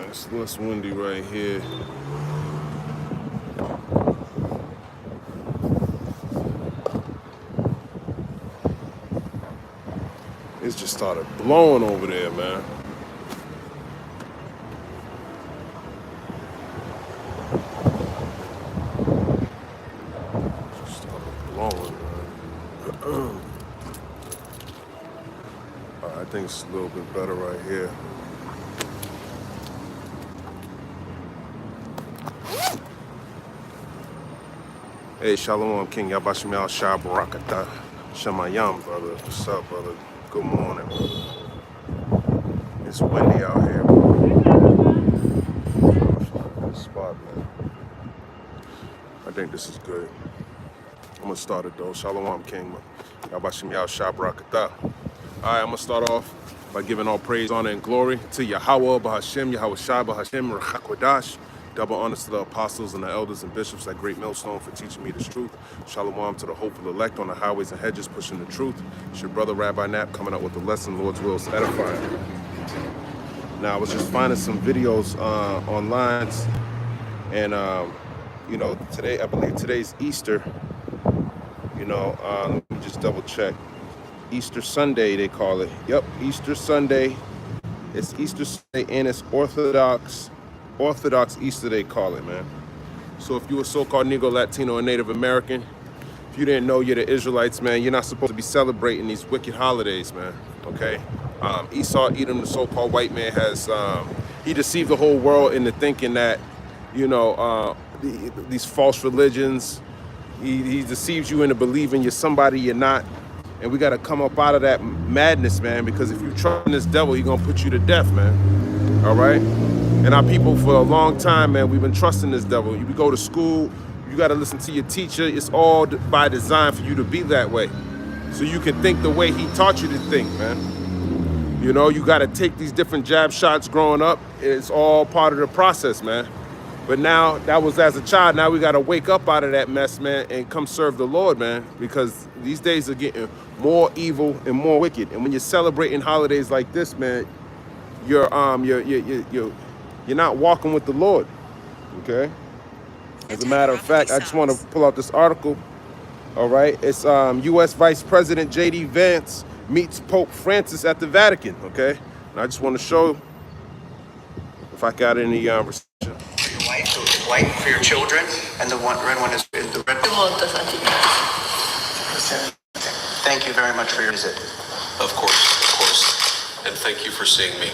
It's less windy right here. It's just started blowing over there, man. Just started blowing, man. I think it's a little bit better right here. Hey, Shalom King Yabashim Al Shah Barakatah. Shemayam, brother. What's up, brother? Good morning, brother. It's windy out here, bro. Good spot, man. I think this is good. I'm gonna start it though. Shalom King. Yabashim Al Shah Barakatah. All right, I'm gonna start off by giving all praise, honor, and glory to Yahweh, Bahashem, Yahweh Shai, Bahashem, Rachakwadash. Double honors to the apostles and the elders and bishops at Great Millstone for teaching me this truth. Shalom to the hopeful elect on the highways and hedges pushing the truth. It's your brother Rabbi Knapp coming up with the lesson, Lord's will is edifying. Now, I was just finding some videos online, and you know, today, I believe today's Easter. You know, let me just double check. Easter Sunday, they call it. Yep, Easter Sunday. It's Easter Sunday, and it's Orthodox Easter, they call it, man. So if you're a so-called Negro, Latino, or Native American, if you didn't know you're the Israelites, man, you're not supposed to be celebrating these wicked holidays, man, okay? Esau, Edom, the so-called white man, he deceived the whole world into thinking that, you know, these false religions, he deceives you into believing you're somebody you're not. And we got to come up out of that madness, man, because if you trust in this devil, he's going to put you to death, man, all right? And our people, for a long time, man, we've been trusting this devil. You go to school, you got to listen to your teacher. It's all by design for you to be that way, so you can think the way he taught you to think, man. You know, you got to take these different jab shots growing up. It's all part of the process, man. But now, that was as a child. Now we got to wake up out of that mess, man, and come serve the Lord, man, because these days are getting more evil and more wicked. And when you're celebrating holidays like this, man, you're not walking with the Lord, okay? As a matter of fact, I just want to pull out this article, all right? It's U.S. Vice President J.D. Vance meets Pope Francis at the Vatican, okay? And I just want to show if I got any reception. White for your children, and the red one is in the red. Thank you very much for your visit. Of course, and thank you for seeing me.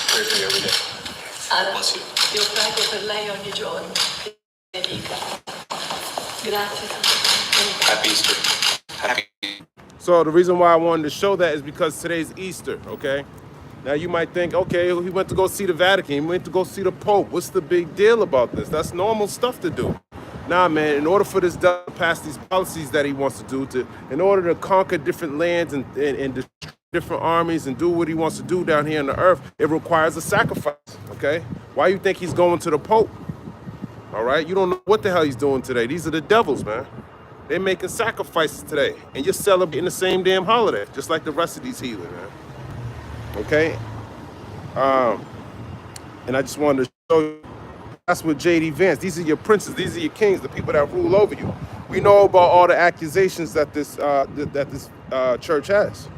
Pray for you every day. Bless you. Io prego per lei ogni giorno. Grazie. Happy Easter. Happy. So the reason why I wanted to show that is because today's Easter, okay? Now you might think, okay, he went to go see the Vatican, he went to go see the Pope. What's the big deal about this? That's normal stuff to do. Nah, man, in order for this to pass these policies that he wants to do, in order to conquer different lands and different armies and do what he wants to do down here on the earth, it requires a sacrifice, okay? Why you think he's going to the Pope? All right, you don't know what the hell he's doing today. These are the devils, man. They're making sacrifices today, and you're celebrating the same damn holiday, just like the rest of these heathens, man. Okay? And I just wanted to show you, that's what J.D. Vance, these are your princes, these are your kings, the people that rule over you. We know about all the accusations that this church has,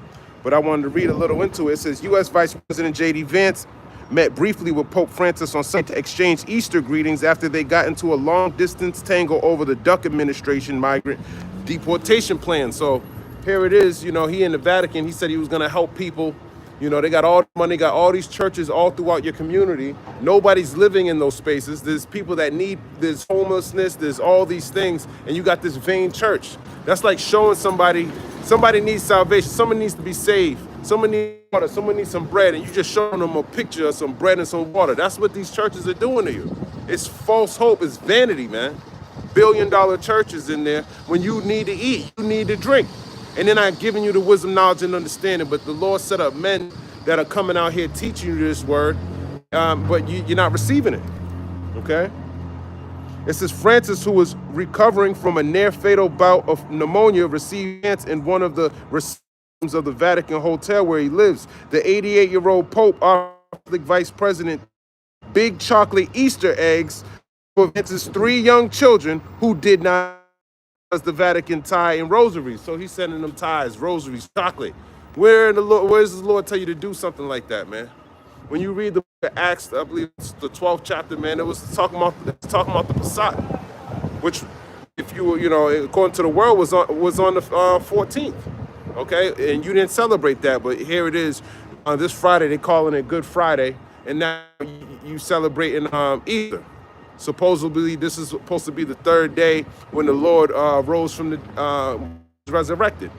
but I wanted to read a little into it. It says, U.S. Vice President J.D. Vance met briefly with Pope Francis on Sunday to exchange Easter greetings after they got into a long-distance tangle over the Duck administration migrant deportation plan. So here it is, you know, he in the Vatican, he said he was gonna help people. You know, they got all the money, got all these churches all throughout your community. Nobody's living in those spaces. There's people that need, there's homelessness, there's all these things, and you got this vain church. That's like showing somebody needs salvation, someone needs to be saved, someone needs water, someone needs some bread, and you just showing them a picture of some bread and some water. That's what these churches are doing to you. It's false hope, it's vanity, man. Billion-dollar churches in there when you need to eat, you need to drink. And they're not giving you the wisdom, knowledge, and understanding. But the Lord set up men that are coming out here teaching you this word, but you're not receiving it, okay? It says Francis, who was recovering from a near-fatal bout of pneumonia, received Vance in one of the of the Vatican Hotel where he lives. The 88-year-old Pope, our Catholic Vice President, big chocolate Easter eggs for Vance's 3 young children who did not as the Vatican tie and rosaries. So he's sending them ties, rosaries, chocolate. Where does the Lord tell you to do something like that, man? When you read the book of Acts, I believe it's the 12th chapter, man, it was talking about the Passat, which, if you were, according to the world, was on the 14th, okay? And you didn't celebrate that, but here it is. This Friday, they calling it Good Friday, and now you celebrating Easter. Supposedly, this is supposed to be the 3rd day when the Lord rose from the resurrected.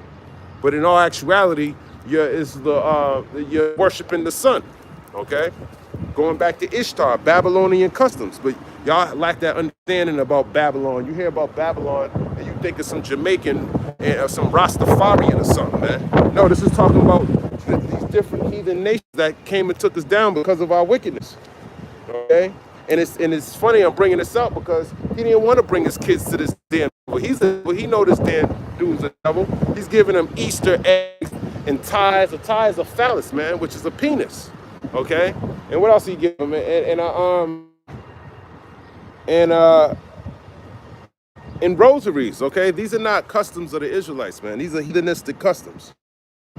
But in all actuality, you're worshiping the sun, okay? Going back to Ishtar, Babylonian customs. But y'all lack that understanding about Babylon. You hear about Babylon and you think it's some Jamaican and some Rastafarian or something, man. No, this is talking about these different heathen nations that came and took us down because of our wickedness, okay? And it's funny I'm bringing this up because he didn't want to bring his kids to this damn. He know this damn dude's a devil. He's giving them Easter eggs and ties. A tie is a phallus, man, which is a penis. Okay. And what else he give them? And rosaries. Okay. These are not customs of the Israelites, man. These are heathenistic customs.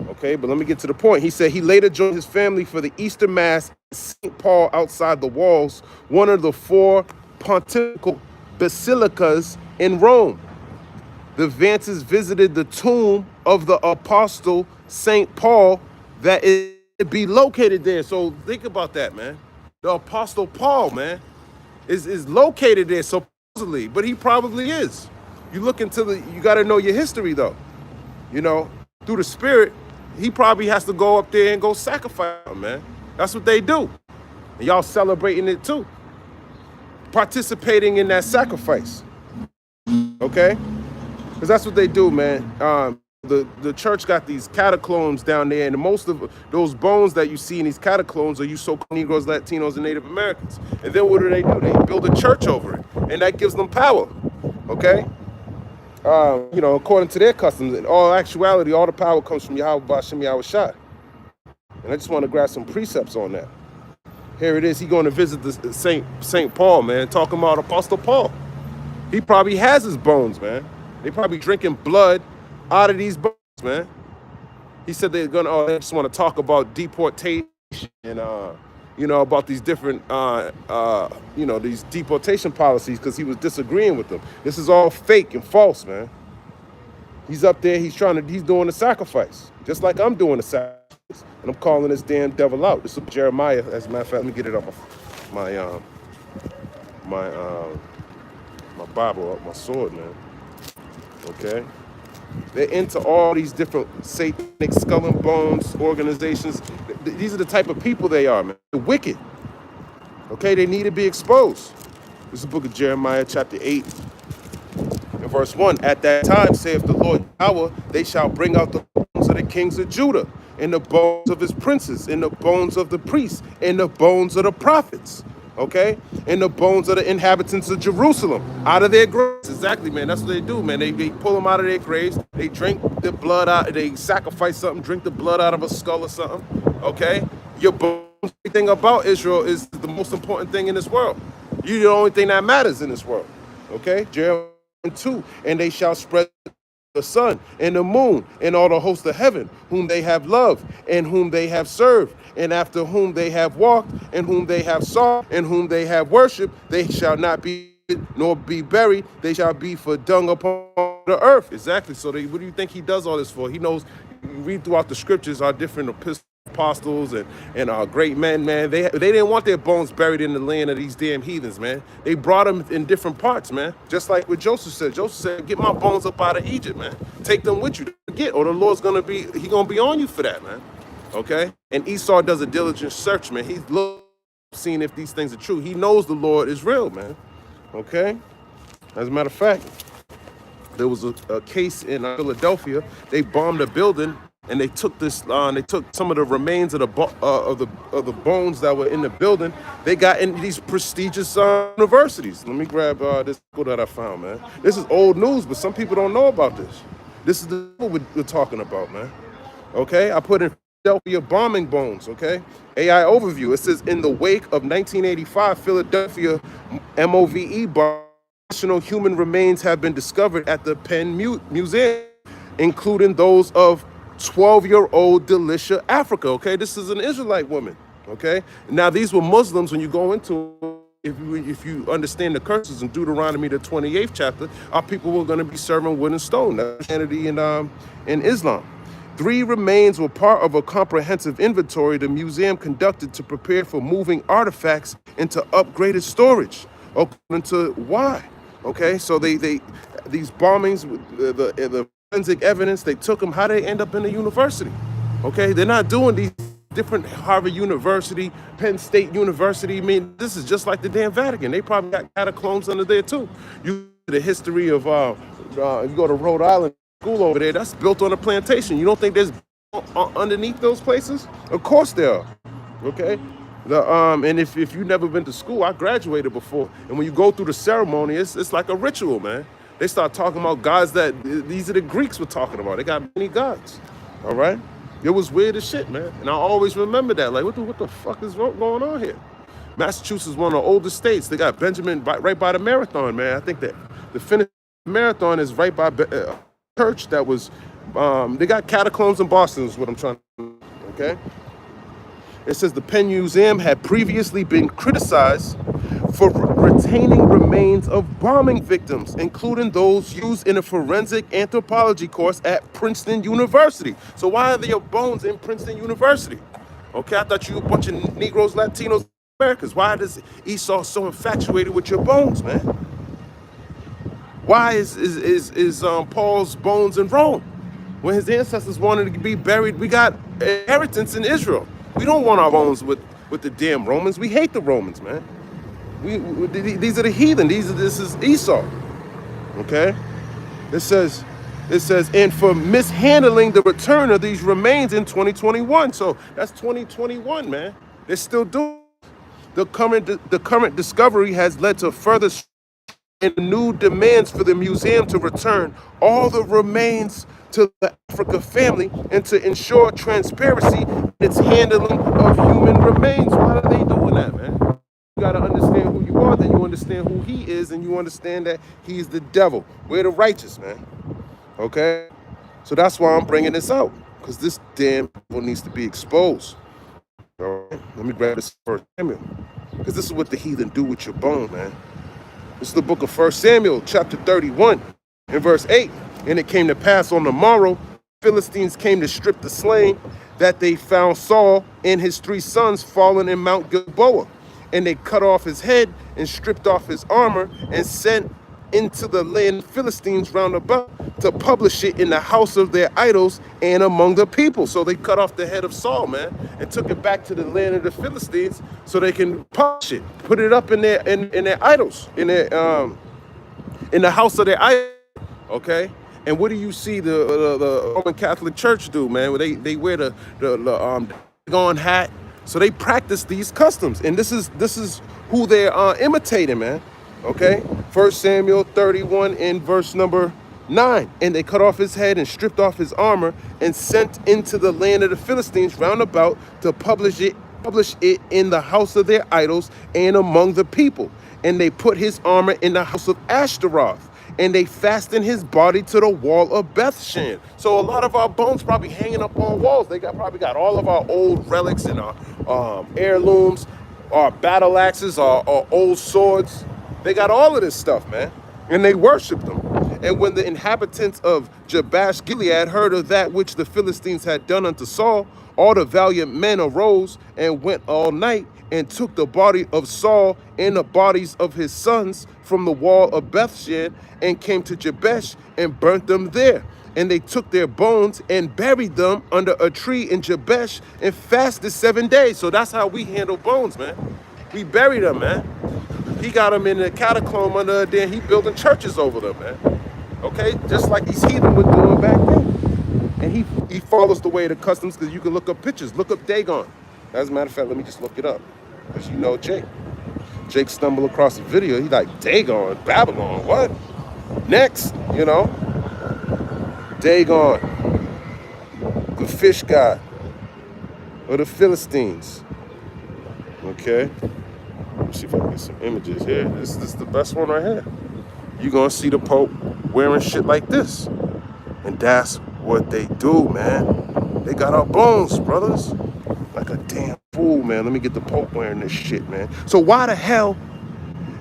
Okay, but let me get to the point. He said he later joined his family for the Easter Mass at St. Paul outside the walls, one of the 4 pontifical basilicas in Rome. The Vances visited the tomb of the Apostle St. Paul that is be located there. So think about that, man. The Apostle Paul, man, is located there supposedly, but he probably is. You got to know your history, though. Through the Spirit, he probably has to go up there and go sacrifice him, man. That's what they do. And y'all celebrating it too. Participating in that sacrifice. Okay? Because that's what they do, man. The church got these catacombs down there, and most of those bones that you see in these catacombs are you so-called Negroes, Latinos, and Native Americans. And then what do? They build a church over it. And that gives them power. Okay? According to their customs, in all actuality, all the power comes from Yahweh Ba'Shem Yahweh Shai. And I just want to grab some precepts on that. Here it is. He going to visit the St. Paul, man, talking about Apostle Paul. He probably has his bones, man. They probably drinking blood out of these bones, man. He said they just want to talk about deportation and, about these different, these deportation policies because he was disagreeing with them. This is all fake and false, man. He's up there, he's doing the sacrifice, just like I'm doing the sacrifice. And I'm calling this damn devil out. This is Jeremiah, as a matter of fact. Let me get it off my Bible, my sword, man. Okay? They're into all these different satanic skull and bones organizations. These are the type of people they are, man. They're wicked. Okay, they need to be exposed. This is the book of Jeremiah, chapter 8, and verse 1. At that time, saith the Lord Yahweh, they shall bring out the bones of the kings of Judah, and the bones of his princes, and the bones of the priests, and the bones of the prophets. Okay? And the bones of the inhabitants of Jerusalem out of their graves. Exactly, man. That's what they do, man. They pull them out of their graves. They drink the blood out. They sacrifice something, drink the blood out of a skull or something. Okay? Your bones, everything about Israel is the most important thing in this world. You're the only thing that matters in this world. Okay? Jeremiah 2. And they shall spread the sun and the moon and all the hosts of heaven, whom they have loved and whom they have served, and after whom they have walked, and whom they have sought, and whom they have worshipped, they shall not be nor be buried. They shall be for dung upon the earth. Exactly. So what do you think he does all this for? He knows. You read throughout the scriptures, our different apostles and our great men, man. They didn't want their bones buried in the land of these damn heathens, man. They brought them in different parts, man. Just like what Joseph said. Joseph said, "Get my bones up out of Egypt, man. Take them with you. Or the Lord's gonna be on you for that, man." Okay? And Esau does a diligent search, man. He's seeing if these things are true. He knows the Lord is real, man. Okay? As a matter of fact, there was a case in Philadelphia. They bombed a building and they took some of the remains of the bones that were in the building. They got in these prestigious universities. Let me grab this book that I found, man. This is old news, but some people don't know about this. This is what we're talking about, man. Okay, I put in Philadelphia bombing bones. Okay, AI overview. It says in the wake of 1985 Philadelphia MOVE bomb, additional human remains have been discovered at the Penn Museum, including those of 12-year-old Delisha Africa. Okay, this is an Israelite woman. Okay, now these were Muslims. When you go into, if you understand the curses in Deuteronomy the 28th chapter, our people were going to be serving wood and stone. That's Christianity and in Islam. 3 remains were part of a comprehensive inventory the museum conducted to prepare for moving artifacts into upgraded storage. According to why? Okay, so these bombings, the forensic evidence, they took them. How they end up in the university? Okay, they're not doing these different Harvard University, Penn State University. I mean, this is just like the damn Vatican. They probably got catacombs under there too. You the history of you go to Rhode Island school over there. That's built on a plantation. You don't think there's underneath those places? Of course there are. Okay. And if you've never been to school, I graduated before, and when you go through the ceremony, it's like a ritual, man. They start talking about gods that these are the Greeks were talking about. They got many gods. All right. It was weird as shit, man. And I always remember that. Like, what the fuck is going on here? Massachusetts is one of the oldest states. They got Benjamin right by the marathon, man. I think that the finish marathon is right by church that was, they got catacombs in Boston is what I'm trying to do, okay? It says the Penn Museum had previously been criticized for retaining remains of bombing victims, including those used in a forensic anthropology course at Princeton University. So why are there bones in Princeton University? Okay, I thought you were a bunch of Negroes, Latinos, Americans. Why is Esau so infatuated with your bones, man? Why is Paul's bones in Rome? When his ancestors wanted to be buried, we got inheritance in Israel. We don't want our bones with the damn Romans. We hate the Romans, man. These are the heathen. This is Esau. Okay? It says, and for mishandling the return of these remains in 2021. So that's 2021, man. They're still doing the current discovery has led to further and new demands for the museum to return all the remains to the Africa family and to ensure transparency in its handling of human remains. Why are they doing that, man? You got to understand who you are, then you understand who he is, and you understand that he's the devil. We're the righteous, man. Okay? So that's why I'm bringing this out, because this damn devil needs to be exposed. All right? Let me grab this first Samuel, because this is what the heathen do with your bone, man. This is the book of 1 Samuel, chapter 31, and verse 8. And it came to pass on the morrow, Philistines came to strip the slain, that they found Saul and his 3 sons fallen in Mount Gilboa. And they cut off his head and stripped off his armor and sent into the land of Philistines round about to publish it in the house of their idols and among the people. So they cut off the head of Saul, man, and took it back to the land of the Philistines so they can publish it, put it up in their idols, in the house of their idols. Okay. And what do you see the Roman Catholic Church do, man? Where they wear the gone hat. So they practice these customs, and this is who they're imitating, man. Okay, 1 Samuel 31 in verse number 9. And they cut off his head and stripped off his armor and sent into the land of the Philistines round about to publish it in the house of their idols and among the people. And they put his armor in the house of Ashtaroth. And they fastened his body to the wall of Bethshan. So a lot of our bones probably hanging up on walls. They probably got all of our old relics and our heirlooms, our battle axes, our old swords. They got all of this stuff, man. And they worshiped them. And when the inhabitants of Jabesh Gilead heard of that which the Philistines had done unto Saul, all the valiant men arose and went all night and took the body of Saul and the bodies of his sons from the wall of Bethshan and came to Jabesh and burnt them there. And they took their bones and buried them under a tree in Jabesh and fasted 7 days. So that's how we handle bones, man. We bury them, man. He got them in the catacomb under there. He building churches over them, man. Okay, just like these heathen were doing back then. And he follows the way of the customs, because you can look up pictures. Look up Dagon. As a matter of fact, let me just look it up, because you know Jake. Jake stumbled across a video. He's like, Dagon, Babylon, what? Next, you know, Dagon. the fish god of the Philistines. Okay? Let's see if I can get some images here. This is the best one right here. You're gonna see the Pope wearing shit like this. And that's what they do, man. They got our bones, brothers. Like a damn fool, man. Let me get the Pope wearing this shit, man. So why the hell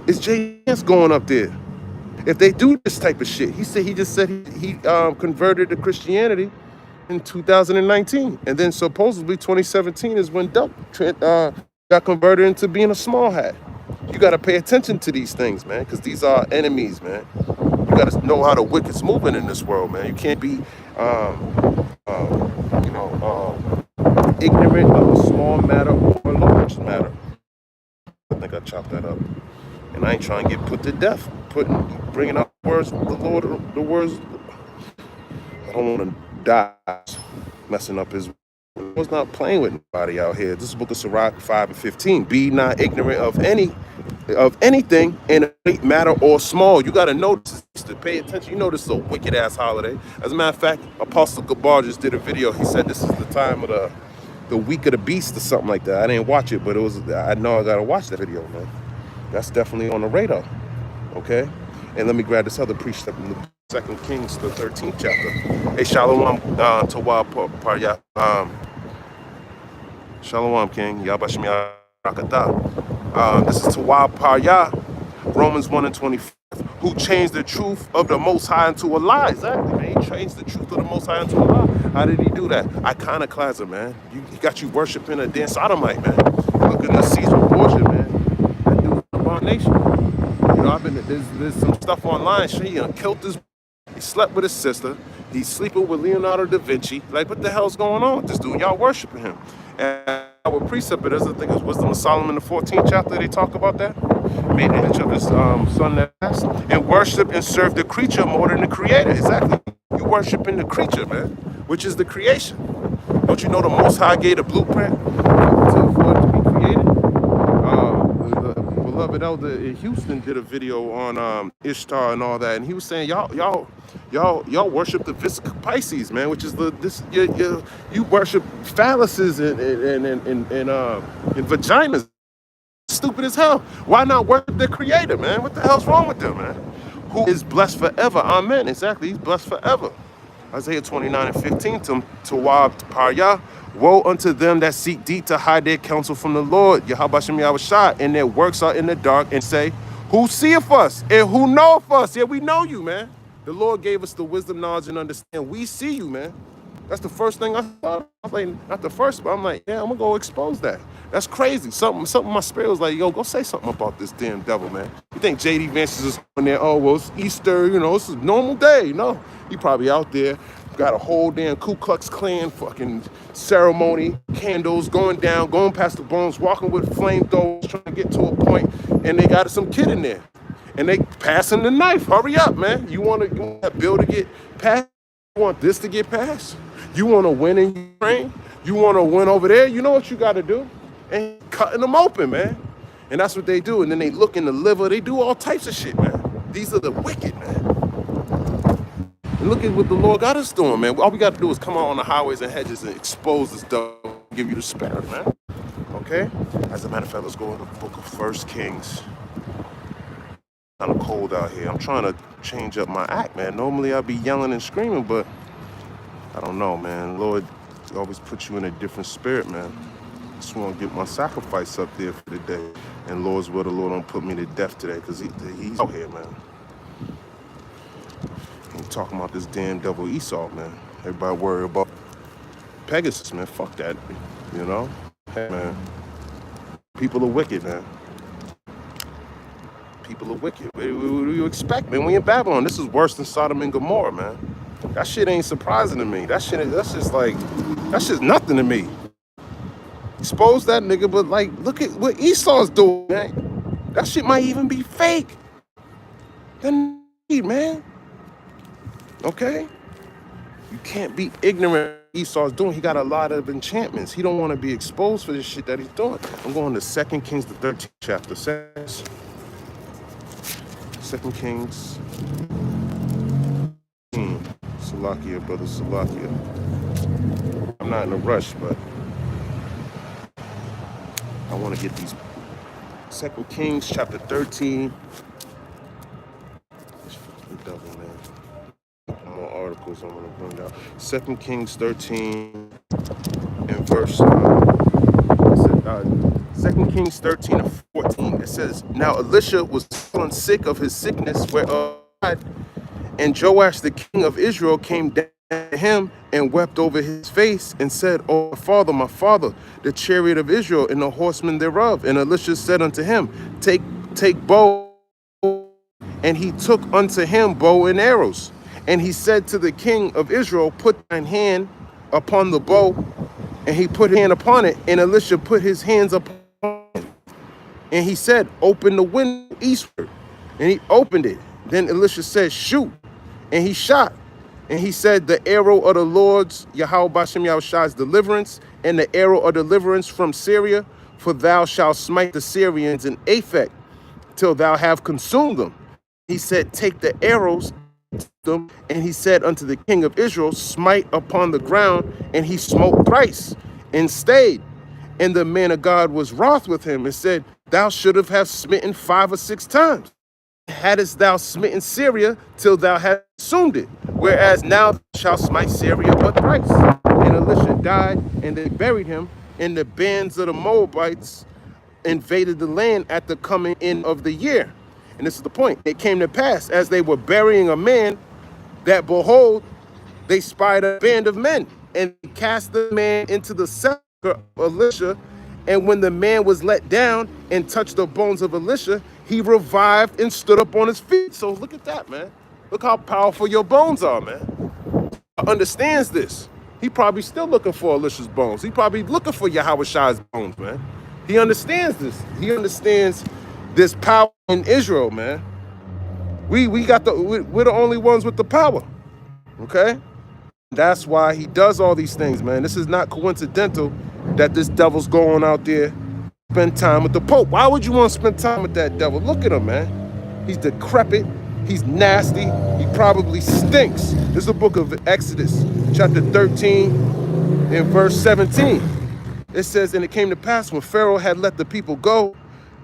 is Jay Vance going up there? If they do this type of shit, he just said he converted to Christianity in 2019, and then supposedly 2017 is when Duck got converted into being a small hat. You got to pay attention to these things, man, because these are enemies, man. You got to know how the wicked's moving in this world, man. You can't be, ignorant of a small matter or a large matter. I think I chopped that up. And I ain't trying to get put to death, bringing up words from the Lord, the words. I don't want to die messing up his. I was not playing with anybody out here. This is Book of Sirach 5:15. Be not ignorant of anything in a great matter or small. You got to know this, to pay attention. You know this is a wicked ass holiday. As a matter of fact, Apostle Gabar just did a video. He said this is the time of the week of the beast or something like that. I didn't watch it, but it was. I know I gotta watch that video, man. That's definitely on the radar. Okay, and let me grab this other precept in the 2 Kings, the 13th chapter. Hey, Shalom, Tawab Parya. Shalom, King. Yabashim Rakata. This is Tawab Parya, Romans 1:25. Who changed the truth of the Most High into a lie? Exactly, man. He changed the truth of the Most High into a lie. How did he do that? Iconoclasm, man. He got you worshiping a damn sodomite, man. Looking at Caesar Borgia, man. That dude's an abomination. You know, there's some stuff online. He killed this. He slept with his sister. He's sleeping with Leonardo da Vinci. Like, what the hell's going on with this dude? Y'all worshiping him. And our precept, I think it's Wisdom of Solomon, the 14th chapter, they talk about that. Made an image of his son that passed. And worship and serve the creature more than the creator. Exactly. You worshiping the creature, man, which is the creation. Don't you know the Most High gave a blueprint for it to be created? The beloved elder in Houston did a video on Ishtar and all that, and he was saying y'all worship the Vesica Pisces, man, which is you worship phalluses and vaginas. Stupid as hell. Why not worship the creator, man? What the hell's wrong with them, man? Who is blessed forever? Amen. Exactly. He's blessed forever. Isaiah 29:15. Tawab Parya. Woe unto them that seek deep to hide their counsel from the Lord. Yahabashim Yahushua. And their works are in the dark, and say, who seeth us and who knoweth us? Yeah, we know you, man. The Lord gave us the wisdom, knowledge, and understanding. We see you, man. That's the first thing I thought. I was like, not the first, but I'm like, yeah, I'm gonna go expose that. That's crazy. Something my spirit was like, yo, go say something about this damn devil, man. You think JD Vance is just on there, oh, well, it's Easter, you know, it's a normal day. No, he probably out there, got a whole damn Ku Klux Klan fucking ceremony, candles going down, going past the bones, walking with flamethrowers, trying to get to a point, and they got some kid in there. And they passing the knife. Hurry up, man. You want that bill to get passed? You want this to get passed? You want to win in Ukraine? You want to win over there? You know what you got to do? And cutting them open, man. And that's what they do. And then they look in the liver. They do all types of shit, man. These are the wicked, man. And look at what the Lord got us doing, man. All we got to do is come out on the highways and hedges and expose this dog, give you the spirit, man. Okay? As a matter of fact, let's go to the book of 1 Kings. Kind of cold out here. I'm trying to change up my act, man. Normally I'd be yelling and screaming, but I don't know, man. Lord always puts you in a different spirit, man. Just want to get my sacrifice up there for the day. And Lord's will, the Lord don't put me to death today, because he's out here, man. Ain't talking about this damn devil Esau, man. Everybody worry about Pegasus, man. Fuck that, you know? Hey, man. People are wicked, man. People are wicked. What do you expect, man? We in Babylon. This is worse than Sodom and Gomorrah, man. That shit ain't surprising to me. That's just nothing to me. Expose that nigga, but like, look at what Esau's doing, man. That shit might even be fake. Then, man. Okay? You can't be ignorant of what Esau's doing. He got a lot of enchantments. He don't want to be exposed for this shit that he's doing. I'm going to 2 Kings, the 13th chapter. 2 Kings. Salakia, brother, Salakia. I'm not in a rush, but I want to get these. 2 Kings chapter 13. The devil, man. More articles I'm going to bring out. 2 Kings 13 and verse 2 Kings 13 and 14. It says, now Elisha was fallen sick of his sickness whereof he died, and Joash the king of Israel came down to him and wept over his face and said, oh, my father, the chariot of Israel and the horsemen thereof. And Elisha said unto him, take bow. And he took unto him bow and arrows. And he said to the king of Israel, put thine hand upon the bow. And he put his hand upon it. And Elisha put his hands upon it. And he said, open the window eastward. And he opened it. Then Elisha said, shoot. And he shot. And he said, the arrow of the Lord's, Yahweh Bashem Yahushai's deliverance, and the arrow of deliverance from Syria, for thou shalt smite the Syrians in Aphek, till thou have consumed them. He said, take the arrows, them, and he said unto the king of Israel, smite upon the ground, and he smote thrice, and stayed. And the man of God was wroth with him, and said, thou shouldst have smitten 5 or 6 times. Hadst thou smitten Syria till thou hadst consumed it, whereas now thou shalt smite Syria but thrice. And Elisha died, and they buried him, and the bands of the Moabites invaded the land at the coming in of the year. And this is the point. It came to pass, as they were burying a man, that behold, they spied a band of men, and cast the man into the sepulchre of Elisha. And when the man was let down and touched the bones of Elisha, he revived and stood up on his feet. So look at that, man. Look how powerful your bones are, man. Understands this. He probably still looking for Elisha's bones. He probably looking for Yahweh Shai's bones, man. He understands this. He understands this power in Israel, man. We're the only ones with the power. Okay? That's why he does all these things, man. This is not coincidental that this devil's going out there spend time with the Pope. Why would you want to spend time with that devil? Look at him, man. He's decrepit. He's nasty. He probably stinks. This is the book of Exodus, chapter 13 and verse 17. It says, and it came to pass when Pharaoh had let the people go,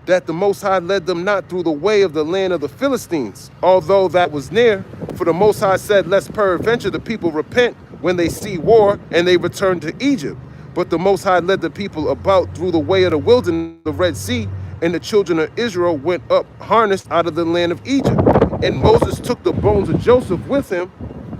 that the Most High led them not through the way of the land of the Philistines, although that was near. For the Most High said, lest peradventure the people repent when they see war, and they return to Egypt. But the Most High led the people about through the way of the wilderness, the Red Sea, and the children of Israel went up harnessed out of the land of Egypt. And Moses took the bones of Joseph with him,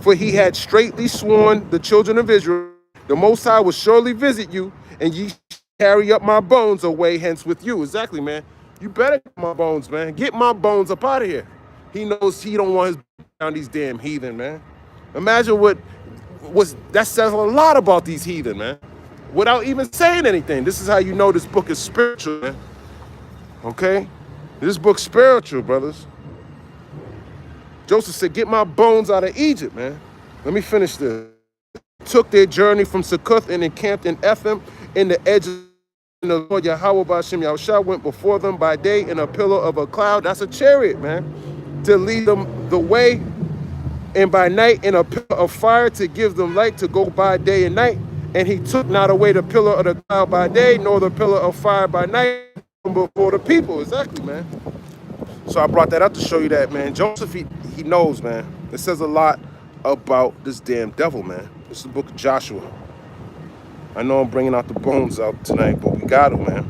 for he had straitly sworn the children of Israel, the Most High will surely visit you, and ye carry up my bones away hence with you. Exactly, man. You better get my bones, man. Get my bones up out of here. He knows he don't want his down these damn heathen, man. Imagine what was that says a lot about these heathen, man. Without even saying anything. This is how you know this book is spiritual, man. Okay? This book's spiritual, brothers. Joseph said, get my bones out of Egypt, man. Let me finish this. Took their journey from Succoth and encamped in Ephraim in the edge of the Lord Yahweh Bashem Yahushua went before them by day in a pillar of a cloud. That's a chariot, man. To lead them the way, and by night in a pillar of fire to give them light to go by day and night. And he took not away the pillar of the cloud by day, nor the pillar of fire by night from before the people. Exactly, man. So I brought that up to show you that, man. Joseph, he knows, man. It says a lot about this damn devil, man. This is the book of Joshua. I know I'm bringing out the bones out tonight, but we got him, man.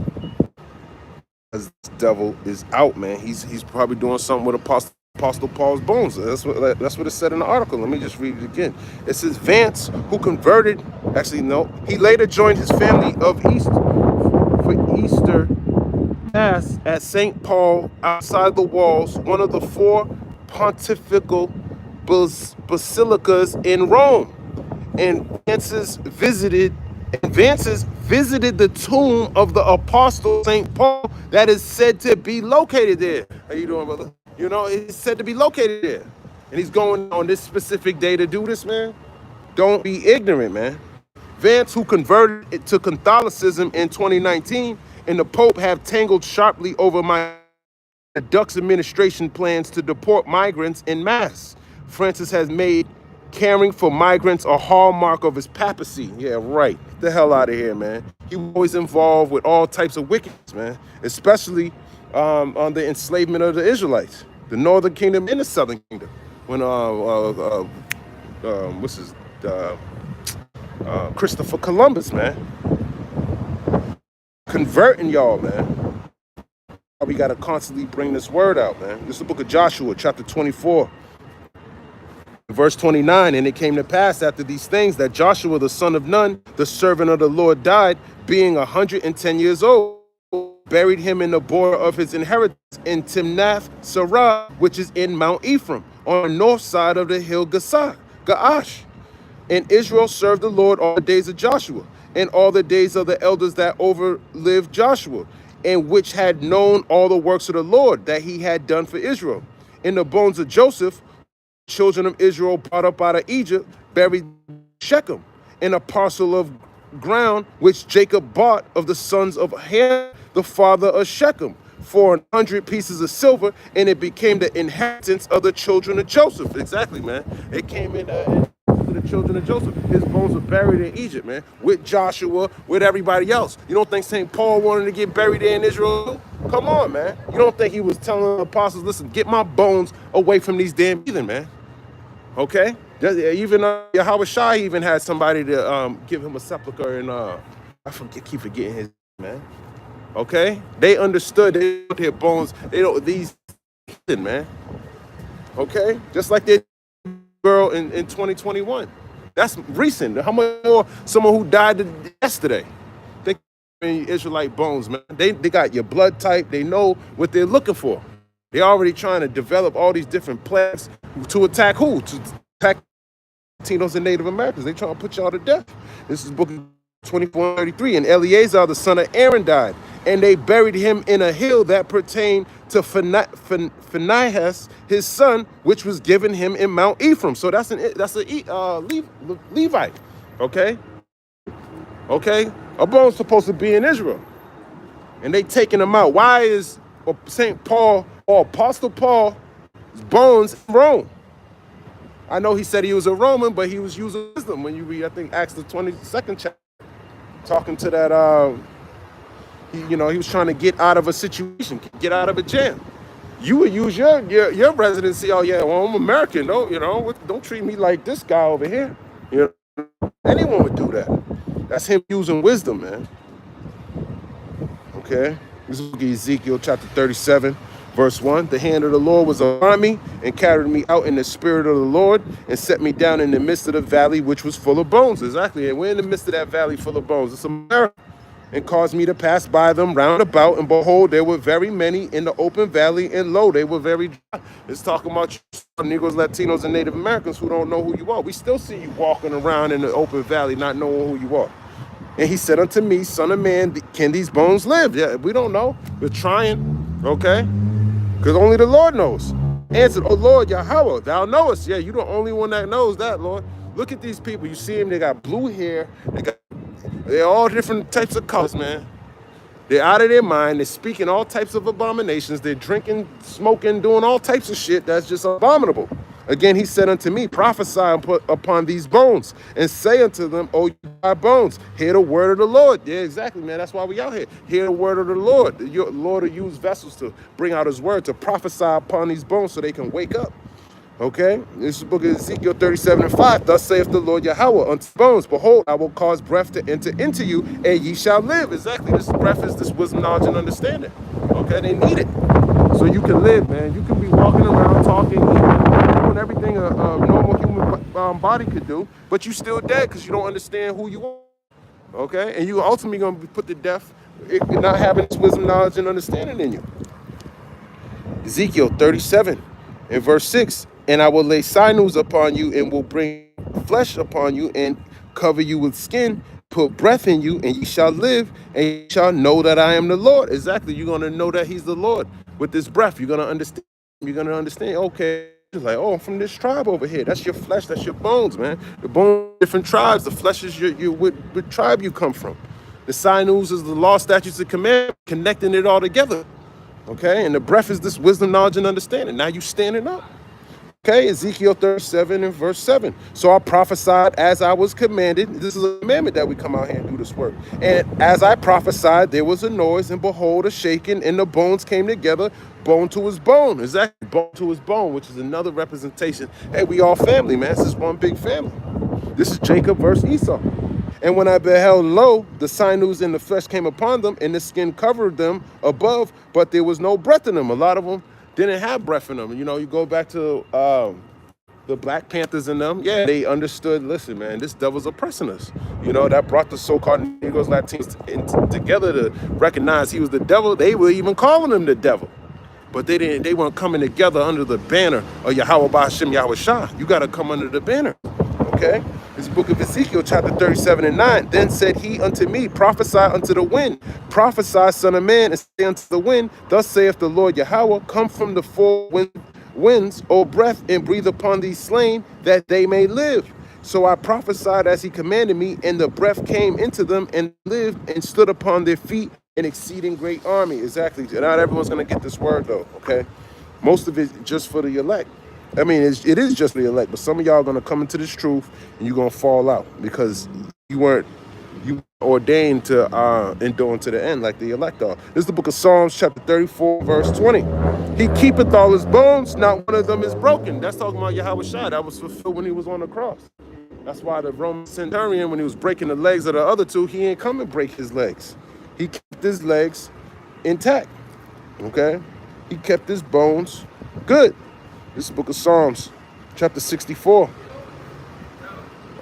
Because this devil is out, man. He's probably doing something with Apostle Paul's bones. That's what it said in the article. Let me just read it again. It says, Vance, who converted, actually, no, he later joined his family of East for Easter Mass at St. Paul outside the walls, one of the 4 pontifical basilicas in Rome. And Vances visited the tomb of the Apostle St. Paul that is said to be located there. How you doing, brother? You know, it's said to be located there. And he's going on this specific day to do this, man. Don't be ignorant, man. Vance, who converted to Catholicism in 2019, and the Pope have tangled sharply over my Duck's administration plans to deport migrants en masse. Francis has made caring for migrants a hallmark of his papacy. Yeah, right. Get the hell out of here, man. He was always involved with all types of wickedness, man, especially on the enslavement of the Israelites, the Northern Kingdom and the Southern Kingdom. When what's his Christopher Columbus, man, converting y'all, man. We got to constantly bring this word out, man. This is the book of Joshua, chapter 24, verse 29. And it came to pass after these things that Joshua, the son of Nun, the servant of the Lord, died, being 110 years old, buried him in the border of his inheritance in Timnath Serah, which is in Mount Ephraim, on the north side of the hill Gaash. And Israel served the Lord all the days of Joshua, and all the days of the elders that overlived Joshua, and which had known all the works of the Lord that he had done for Israel. In the bones of Joseph, children of Israel brought up out of Egypt, buried Shechem, in a parcel of ground which Jacob bought of the sons of Ham, the father of Shechem, for 100 pieces of silver, and it became the inheritance of the children of Joseph. Exactly, man. It came in the children of Joseph. His bones were buried in Egypt, man, with Joshua, with everybody else. You don't think St. Paul wanted to get buried there in Israel? Come on, man. You don't think he was telling the apostles, listen, get my bones away from these damn heathen, man? Okay? Even Yahweh Shai even had somebody to give him a sepulcher, and keep forgetting his man. Okay? They understood their bones. They don't, these heathen, man. Okay? Just like they girl in 2021. That's recent. How much more someone who died yesterday? They Israelite bones, man. They got your blood type. They know what they're looking for. They're already trying to develop all these different plans to attack who? To attack Latinos and Native Americans. They trying to put y'all to death. This is book 24:33. And Eleazar, the son of Aaron, died, and they buried him in a hill that pertained to Phinehas, his son, which was given him in Mount Ephraim. So that's a Levite. Okay. A bone's supposed to be in Israel, and they taking him out. Why is St. Paul or Apostle Paul's bones in Rome? I know he said he was a Roman, but he was using wisdom. When you read, I think, Acts the 22nd chapter, talking to that, he was trying to get out of a situation, get out of a jam. You would use your residency. Oh yeah, well, I'm American. Don't treat me like this guy over here. Anyone would do that. That's him using wisdom, man. Okay, this is Ezekiel chapter 37. Verse 1, the hand of the Lord was upon me and carried me out in the spirit of the Lord and set me down in the midst of the valley, which was full of bones. Exactly. And we're in the midst of that valley full of bones. It's a miracle. And caused me to pass by them round about. And behold, there were very many in the open valley, and lo, they were very dry. It's talking about Negroes, Latinos, and Native Americans who don't know who you are. We still see you walking around in the open valley not knowing who you are. And he said unto me, son of man, can these bones live? Yeah, we don't know. We're trying. Okay? Because only the Lord knows. Answered, oh Lord, Yahweh, thou knowest. Yeah, you're the only one that knows that, Lord. Look at these people. You see them, they got blue hair. They're all different types of colors, man. They're out of their mind. They're speaking all types of abominations. They're drinking, smoking, doing all types of shit that's just abominable. Again, he said unto me, prophesy upon these bones, and say unto them, O you dry bones, hear the word of the Lord. Yeah, exactly, man. That's why we out here. Hear the word of the Lord. Your Lord will use vessels to bring out his word, to prophesy upon these bones so they can wake up. Okay? This is the book of Ezekiel 37:5. Thus saith the Lord Yahweh unto bones, behold, I will cause breath to enter into you, and ye shall live. Exactly. This breath is this wisdom, knowledge, and understanding. Okay? They need it. So you can live, man. You can be walking around, talking, doing everything a normal human body could do, but you still dead because you don't understand who you are. Okay? And you ultimately going to be put to death not having this wisdom, knowledge, and understanding in you. Ezekiel 37 and verse 6. And I will lay sinews upon you, and will bring flesh upon you, and cover you with skin, put breath in you, and ye shall live, and ye shall know that I am the Lord. Exactly. You're going to know that he's the Lord with this breath. You're going to understand. You're going to understand, okay, it's like, oh, I'm from this tribe over here. That's your flesh. That's your bones, man. The bones, different tribes. The flesh is your what tribe you come from. The sinews is the law, statutes, and commandments, connecting it all together. Okay? And the breath is this wisdom, knowledge, and understanding. Now you standing up. Okay, Ezekiel 37 and verse 7. So I prophesied as I was commanded. This is a commandment that we come out here and do this work. And as I prophesied, there was a noise, and behold, a shaking, and the bones came together, bone to his bone. Exactly, bone to his bone, which is another representation. Hey, we all family, man. This is one big family. This is Jacob versus Esau. And when I beheld, lo, the sinews in the flesh came upon them, and the skin covered them above, but there was no breath in them. A lot of them didn't have breath in them. You know, you go back to the Black Panthers and them, yeah, they understood, listen, man, this devil's oppressing us. You know, that brought the so-called Negroes, Latinos together to recognize he was the devil. They were even calling him the devil. But they weren't coming together under the banner of Yahweh Ba'ashem Yahweh Shah. You got to come under the banner, okay? This book of Ezekiel, chapter 37 and 9. Then said he unto me, prophesy unto the wind. Prophesy, son of man, and say unto the wind, thus saith the Lord Yahweh, come from the four winds, O breath, and breathe upon these slain, that they may live. So I prophesied as he commanded me, and the breath came into them, and lived, and stood upon their feet, an exceeding great army. Exactly. Not everyone's going to get this word, though, okay? Most of it just for the elect. I mean, it is just the elect, but some of y'all are going to come into this truth, and you're going to fall out because you weren't ordained to endure to the end like the elect are. This is the book of Psalms, chapter 34, verse 20. He keepeth all his bones, not one of them is broken. That's talking about Yahweh Shai. That was fulfilled when he was on the cross. That's why the Roman centurion, when he was breaking the legs of the other two, he ain't come and break his legs. He kept his legs intact, okay? He kept his bones good. This is the book of Psalms, chapter 64,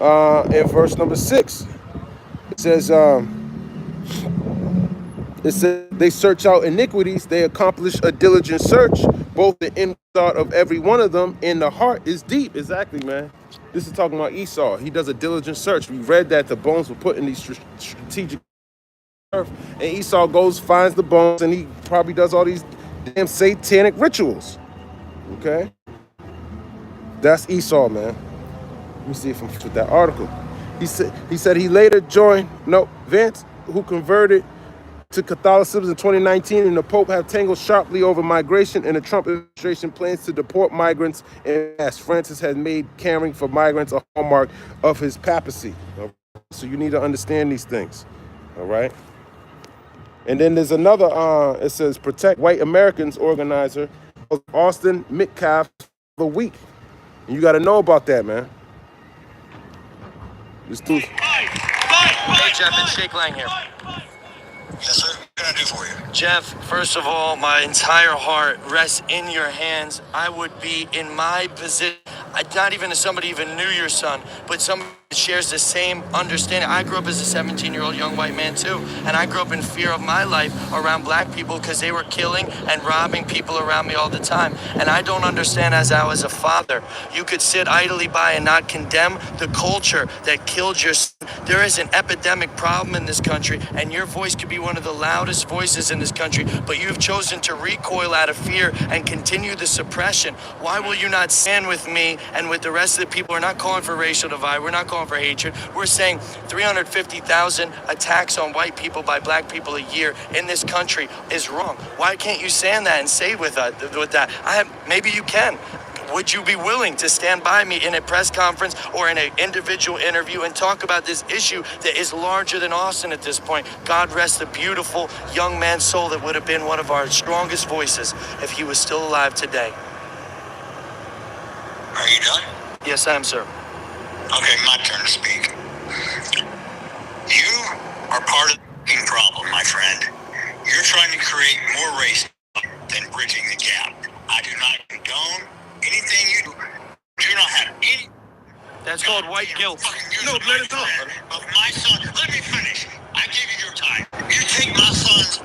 and verse number 6. It says, they search out iniquities, they accomplish a diligent search, both the inward thought of every one of them, and the heart is deep. Exactly, man. This is talking about Esau. He does a diligent search. We read that the bones were put in these strategic earth, and Esau goes, finds the bones, and he probably does all these damn satanic rituals. Okay? That's Esau, man. Let me see if I'm with that article. He said he later joined, Vance, who converted to Catholicism in 2019, and the Pope have tangled sharply over migration, and the Trump administration plans to deport migrants, and as Francis has made caring for migrants a hallmark of his papacy. So you need to understand these things, all right? And then there's another, it says, Protect White Americans organizer, Austin Metcalf, the week. And you got to know about that, man. This too. Hey, Jeff, it's Jake Lang here. Yes, sir. What can I do for you? Jeff, first of all, my entire heart rests in your hands. I would be in my position. Not even as somebody even knew your son, but somebody that shares the same understanding. I grew up as a 17-year-old young white man too, and I grew up in fear of my life around black people because they were killing and robbing people around me all the time. And I don't understand, as I was a father, you could sit idly by and not condemn the culture that killed your son. There is an epidemic problem in this country, and your voice could be one of the loudest voices in this country, but you've chosen to recoil out of fear and continue the suppression. Why will you not stand with me and with the rest of the people? We're not calling for racial divide. We're not calling for hatred. We're saying 350,000 attacks on white people by black people a year in this country is wrong. Why can't you stand that and say with that? Maybe you can. Would you be willing to stand by me in a press conference or in an individual interview and talk about this issue that is larger than Austin at this point? God rest the beautiful young man's soul that would have been one of our strongest voices if he was still alive today. Are you done? Yes, I am, sir. Okay, my turn to speak. You are part of the problem, my friend. You're trying to create more race than bridging the gap. I do not condone anything you do not have any. That's called white guilt. No, let it go. Of my son. Let me finish. I give you your time. You take my son's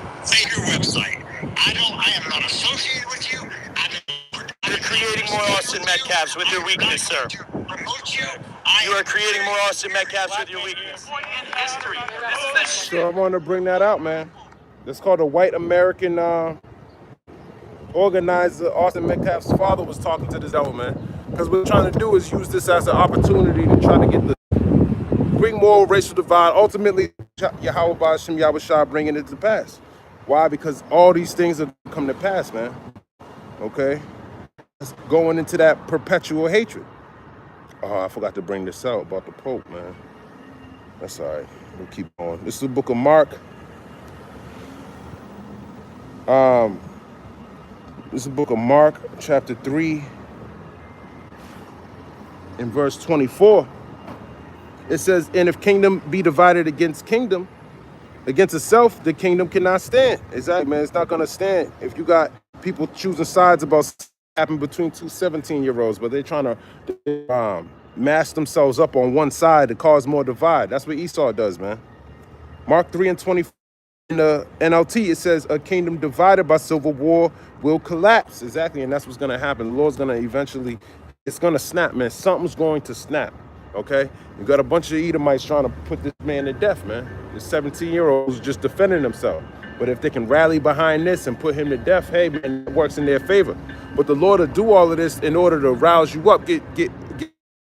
your website. I am not associated with you. You're creating more Austin Metcalfs with your weakness, sir. You are creating more Austin Metcalfs with your weakness. So I want to bring that out, man. It's called a white American organizer. Austin Metcalf's father was talking to this devil, man. Because what we're trying to do is use this as an opportunity to try to bring more racial divide. Ultimately, Yahweh Ba'ashem Yahweh Shah bringing it to pass. Why? Because all these things have come to pass, man. Okay? going into that perpetual hatred. Oh, I forgot to bring this out about the Pope, man. That's all right. We'll keep going. This is the book of Mark. This is the book of Mark, chapter 3, in verse 24. It says, and if kingdom be divided against kingdom, against itself, the kingdom cannot stand. Exactly, man. It's not going to stand. If you got people choosing sides about what happened between two 17-year-olds, but they're trying to mash themselves up on one side to cause more divide. That's what Esau does, man. Mark 3 and 24 in the NLT, it says, a kingdom divided by civil war will collapse. Exactly, and that's what's going to happen. The Lord's going to eventually, it's going to snap, man. Something's going to snap, okay? You got a bunch of Edomites trying to put this man to death, man. The 17-year-old who's just defending himself. But if they can rally behind this and put him to death, hey, man, it works in their favor. But the Lord will do all of this in order to rouse you up, get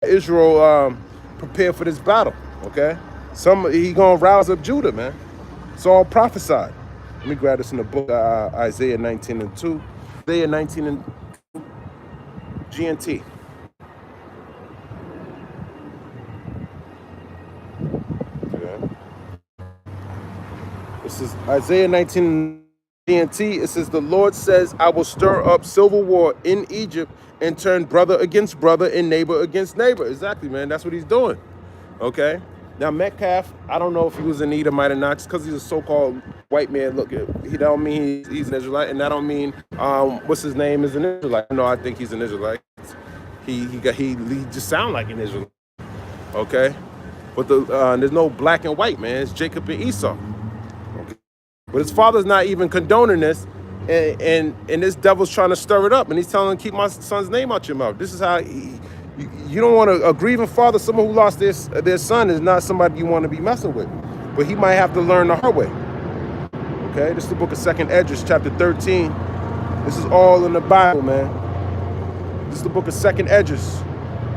Israel prepared for this battle, okay? He gonna rouse up Judah, man. It's all prophesied. Let me grab this in the book Isaiah 19 and 2. Isaiah 19 and 2, GNT. This is Isaiah 19 GNT. It says, the Lord says, I will stir up civil war in Egypt and turn brother against brother and neighbor against neighbor. Exactly, man. That's what he's doing. Okay. Now, Metcalf, I don't know if he was an Edomite or not, just because he's a so-called white man. Look, he don't mean he's an Israelite, and that don't mean what's his name is an Israelite. No, I think he's an Israelite. He just sound like an Israelite. Okay. But there's no black and white, man. It's Jacob and Esau. Okay. But his father's not even condoning this, and this devil's trying to stir it up, and he's telling him, keep my son's name out your mouth. This is how you don't want a grieving father, someone who lost their son is not somebody you want to be messing with. But he might have to learn the hard way. Okay, this is the book of 2nd Esdras, chapter 13. This is all in the Bible, man. This is the book of 2nd Esdras,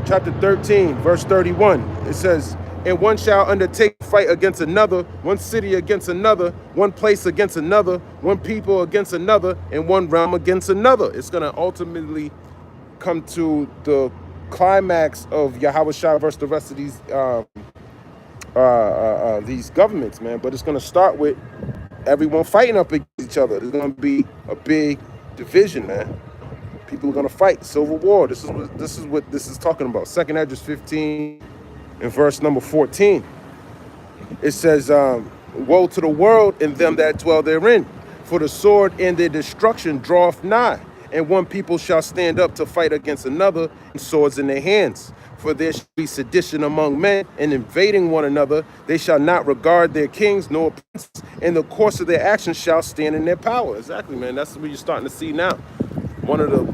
chapter 13, verse 31. It says, and one shall undertake fight against another, one city against another, one place against another, one people against another, and one realm against another. It's going to ultimately come to the climax of Yahushua versus the rest of these governments, man. But it's going to start with everyone fighting up against each other. There's going to be a big division, man. People are going to fight. Civil war. This is what this is talking about. 2nd Esdras 15 and verse number 14. It says, woe to the world and them that dwell therein, for the sword and their destruction draweth nigh. And one people shall stand up to fight against another, and swords in their hands. For there shall be sedition among men, and invading one another. They shall not regard their kings nor princes, and the course of their actions shall stand in their power. Exactly, man. That's what you're starting to see now. One of the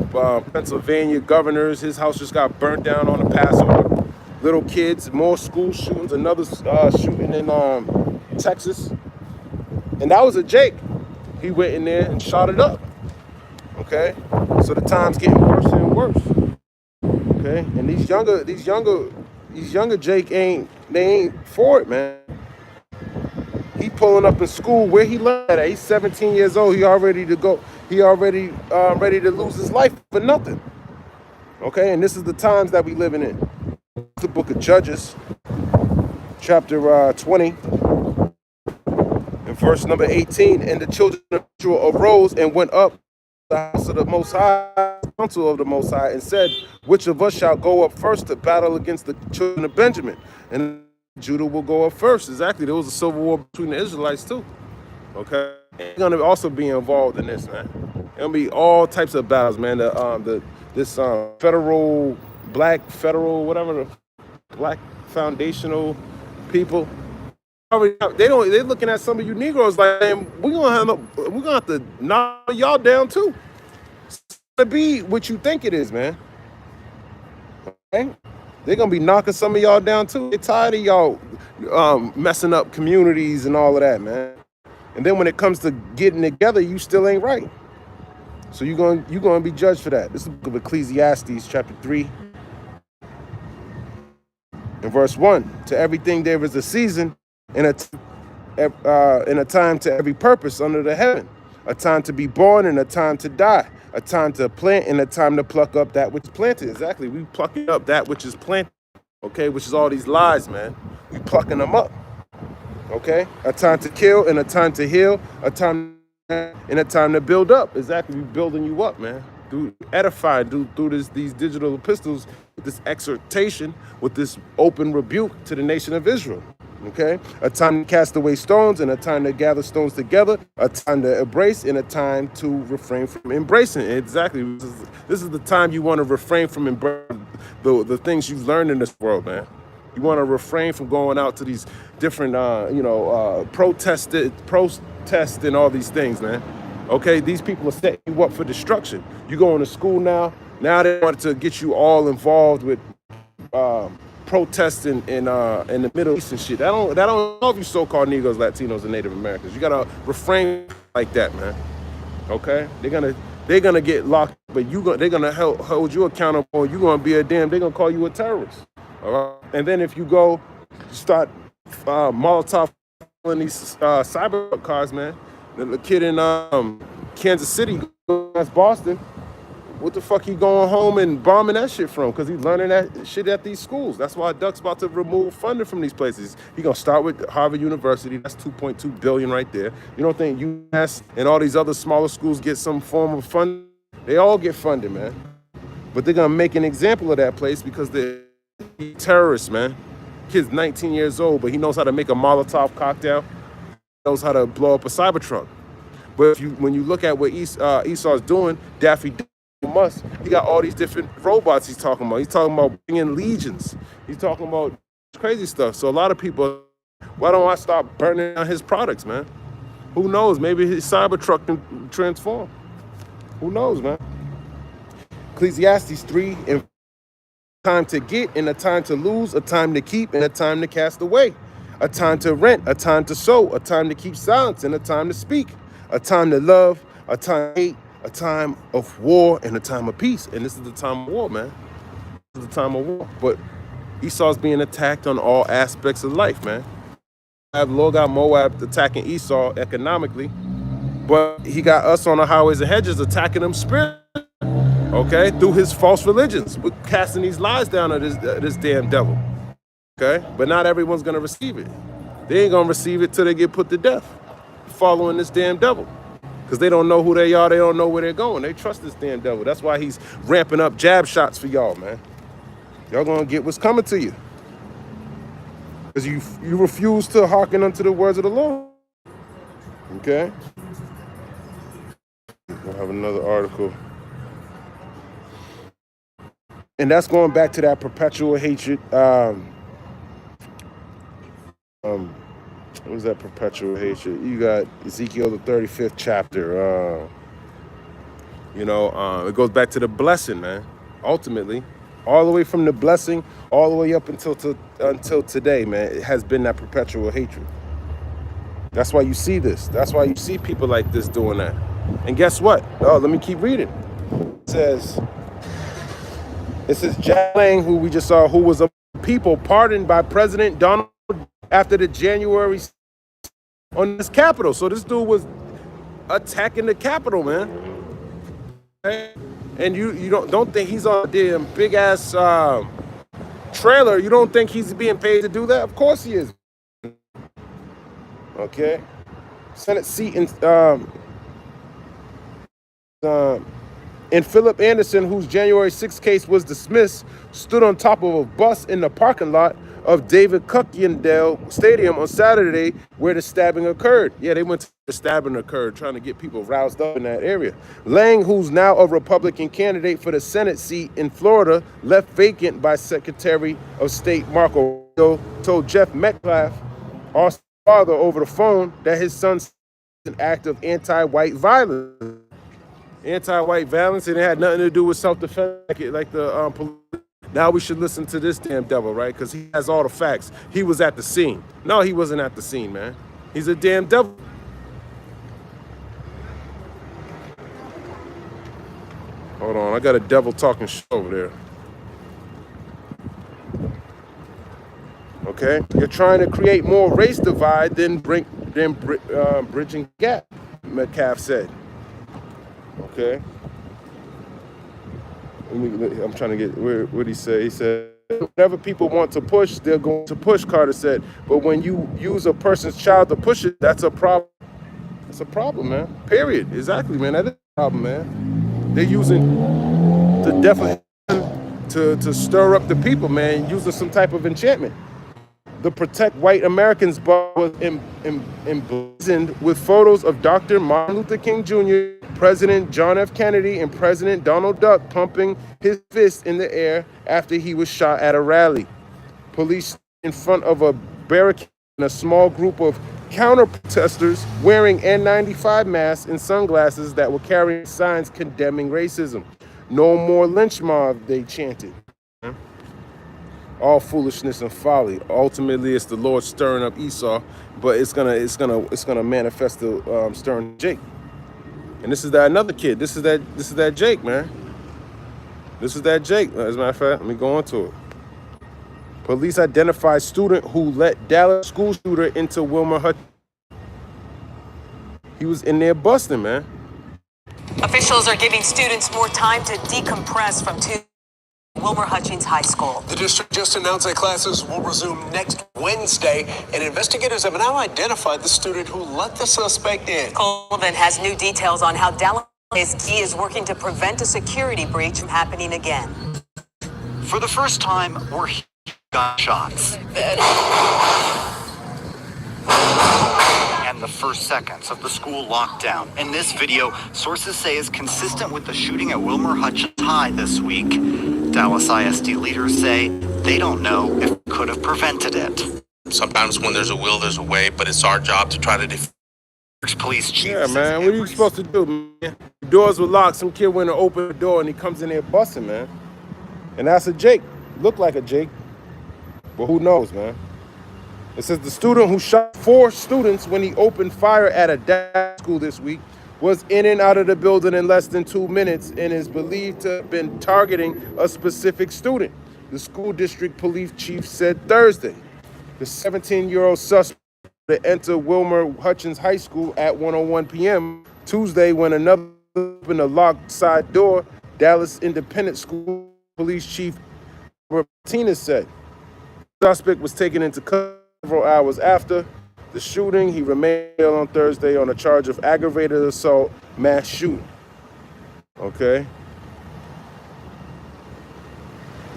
Pennsylvania governors, his house just got burnt down on the Passover. Little kids, more school shootings, another shooting in Texas. And that was a Jake. He went in there and shot it up. Okay, so the time's getting worse and worse. Okay, and these younger Jake ain't for it, man. He pulling up in school where he learned at. He's 17 years old. He already to go. He already ready to lose his life for nothing. Okay, and this is the times that we living in. The book of Judges, chapter 20. And verse number 18, and the children of Israel arose and went up the house of the Most High, council of the Most High, and said, which of us shall go up first to battle against the children of Benjamin? And Judah will go up first. Exactly. There was a civil war between the Israelites too. Okay. They're going to also be involved in this, man. There'll be all types of battles, man. This federal, black federal, whatever, the black foundational people. They're looking at some of you Negroes like, man, we're gonna have to knock y'all down too. It's gonna be what you think it is, man. Okay? They're gonna be knocking some of y'all down too. They're tired of y'all messing up communities and all of that, man. And then when it comes to getting together, you still ain't right. So you're gonna be judged for that. This is the book of Ecclesiastes, chapter 3, and verse 1. To everything there is a season, and a time to every purpose under the heaven, a time to be born and a time to die, A time to plant and a time to pluck up that which is planted. Exactly. We plucking up that which is planted. Okay, which is all these lies, man. We plucking them up. Okay? A time to kill and a time to heal, a time and a time to build up. Exactly. We building you up, man. Through edifying, through these digital epistles, with this exhortation, with this open rebuke to the nation of Israel. Okay? A time to cast away stones and a time to gather stones together, a time to embrace and a time to refrain from embracing. Exactly. This is the time you want to refrain from embracing the things you've learned in this world, man. You want to refrain from going out to these different, protest and all these things, man. Okay, these people are setting you up for destruction. You going to school now. Now they want to get you all involved with protesting in the Middle East and shit. That don't involve you so-called Negroes, Latinos, and Native Americans. You gotta refrain like that, man. Okay, they're gonna get locked, but they're gonna hold you accountable. You're gonna be they're gonna call you a terrorist. All right, and then if you go start Molotov in these cyber cars, man. The kid in Kansas City, that's Boston. What the fuck he going home and bombing that shit from? Because he's learning that shit at these schools. That's why Duck's about to remove funding from these places. He gonna start with Harvard University. That's $2.2 billion right there. You don't think UMass and all these other smaller schools get some form of funding? They all get funded, man. But they're gonna make an example of that place because they're terrorists, man. Kid's 19 years old, but he knows how to make a Molotov cocktail. Knows how to blow up a Cybertruck. But when you look at what Esau's doing, Daffy Musk, he got all these different robots he's talking about. He's talking about bringing legions. He's talking about crazy stuff. So a lot of people, why don't I start burning down his products, man? Who knows? Maybe his Cybertruck can transform. Who knows, man? Ecclesiastes 3, and time to get and a time to lose, a time to keep and a time to cast away. A time to rent, a time to sow, a time to keep silence, and a time to speak. A time to love, a time to hate, a time of war, and a time of peace. And this is the time of war, man. This is the time of war. But Esau's being attacked on all aspects of life, man. I have Lord God Moab attacking Esau economically, but he got us on the highways and hedges attacking him spiritually, okay? Through his false religions. We're casting these lies down on this damn devil. Okay, but not everyone's gonna receive it. They ain't gonna receive it till they get put to death, following this damn devil, because they don't know who they are. They don't know where they're going. They trust this damn devil. That's why he's ramping up jab shots for y'all, man. Y'all gonna get what's coming to you, because you refuse to hearken unto the words of the Lord. Okay. We'll have another article. And that's going back to that perpetual hatred. What was that perpetual hatred? You got Ezekiel the 35th chapter. It goes back to the blessing, man. Ultimately, all the way from the blessing, all the way up until today, man. It has been that perpetual hatred. That's why you see this. That's why you see people like this doing that. And guess what? Oh, let me keep reading. It says Jack Lang, who we just saw, who was a people pardoned by President Donald after the January on this Capitol. So this dude was attacking the Capitol, man. Okay? And you don't think he's on a damn big ass trailer? You don't think he's being paid to do that? Of course he is. Okay. Senate seat and Philip Anderson, whose January 6th case was dismissed, stood on top of a bus in the parking lot of David Cukendale Stadium on Saturday where the stabbing occurred. Yeah, they went to the stabbing occurred, trying to get people roused up in that area. Lang, who's now a Republican candidate for the Senate seat in Florida, left vacant by Secretary of State Marco Rubio, told Jeff Metcalf, Austin's father, over the phone that his son's an act of anti-white violence. Anti-white violence, and it had nothing to do with self-defense, like the police. Now we should listen to this damn devil, right? Because he has all the facts. He was at the scene. No, he wasn't at the scene, man. He's a damn devil. Hold on, I got a devil talking shit over there. Okay, you're trying to create more race divide than bridging gap, Metcalf said. Okay, I'm trying to get what he said. He said, whenever people want to push, they're going to push, Carter said. But when you use a person's child to push it, that's a problem. It's a problem, man. Period. Exactly, man. That is a problem, man. They're using the definition to stir up the people, man, using some type of enchantment. The Protect White Americans bar was emblazoned with photos of Dr. Martin Luther King Jr., President John F. Kennedy, and President Donald Duck pumping his fist in the air after he was shot at a rally. Police in front of a barricade and a small group of counter-protesters wearing N95 masks and sunglasses that were carrying signs condemning racism. No more lynch mob, they chanted. All foolishness and folly. Ultimately, it's the Lord stirring up Esau, but it's gonna manifest the stirring Jake. And this is that another kid. This is that Jake, man. This is that Jake. As a matter of fact, let me go into it. Police identified student who let Dallas school shooter into Wilmer Hutchins. He was in there busting, man. Officials are giving students more time to decompress from Wilmer Hutchins High School. The district just announced that classes will resume next Wednesday, and investigators have now identified the student who let the suspect in. Colvin has new details on how Dallas is working to prevent a security breach from happening again. For the first time, we're hearing gunshots. And the first seconds of the school lockdown. In this video, sources say is consistent with the shooting at Wilmer Hutchins High this week. Dallas ISD leaders say they don't know if it could have prevented it. Sometimes when there's a will, there's a way, but it's our job to try to defend. Police chief. Yeah, man, what are you supposed to do, man? The doors were locked. Some kid went to open the door and he comes in there busting, man. And that's a Jake. Looked like a Jake. But who knows, man? It says the student who shot 4 students when he opened fire at a Dallas school this week was in and out of the building in less than 2 minutes and is believed to have been targeting a specific student, the school district police chief said Thursday. The 17-year-old suspect entered Wilmer Hutchins High School at 1:01 p.m. Tuesday when another opened a locked side door, Dallas Independent School Police Chief Martinez said. The suspect was taken into custody several hours after the shooting. He remained jail on Thursday on a charge of aggravated assault, mass shooting. Okay.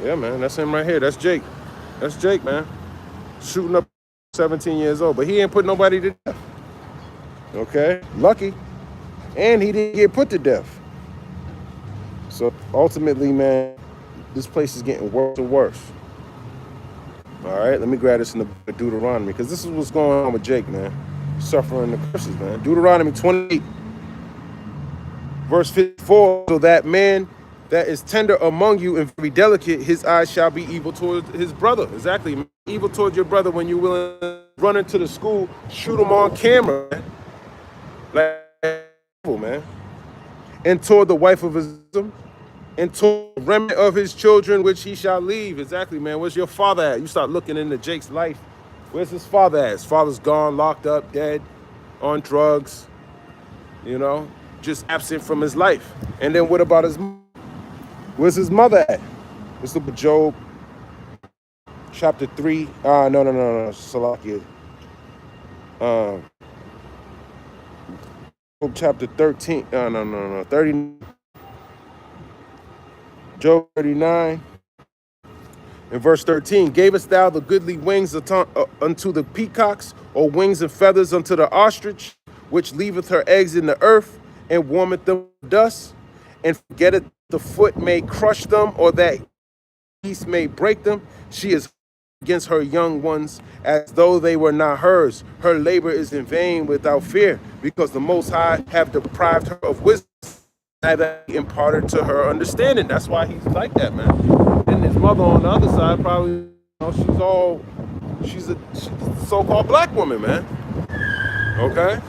Yeah, man, that's him right here. That's Jake. That's Jake, man. Shooting up 17 years old, but he ain't put nobody to death. Okay, lucky. And he didn't get put to death. So ultimately, man, this place is getting worse and worse. All right, let me grab this in the book of Deuteronomy, because this is what's going on with Jake, man. Suffering the curses, man. Deuteronomy 28, verse 54. So that man that is tender among you and very delicate, his eyes shall be evil towards his brother. Exactly. Evil towards your brother when you're willing to run into the school, shoot him on camera, man. Like, man. And toward the wife of his bosom, and to the remnant of his children which he shall leave. Exactly, man. Where's your father at? You start looking into Jake's life. Where's his father at? His father's gone, locked up, dead, on drugs, you know, just absent from his life. And then what about his mother? Where's his mother at? Let's look at Job chapter 3. No, Salakia. Job chapter 13. No. 30. Job 39 and verse 13. Gavest thou the goodly wings unto the peacocks, or wings and feathers unto the ostrich, which leaveth her eggs in the earth, and warmeth them with dust, and forgetteth the foot may crush them, or that beast may break them? She is against her young ones, as though they were not hers. Her labor is in vain without fear, because the Most High have deprived her of wisdom, neither imparted to her understanding. That's why he's like that, man. And his mother on the other side probably, you know, she's a so-called black woman, man. Okay?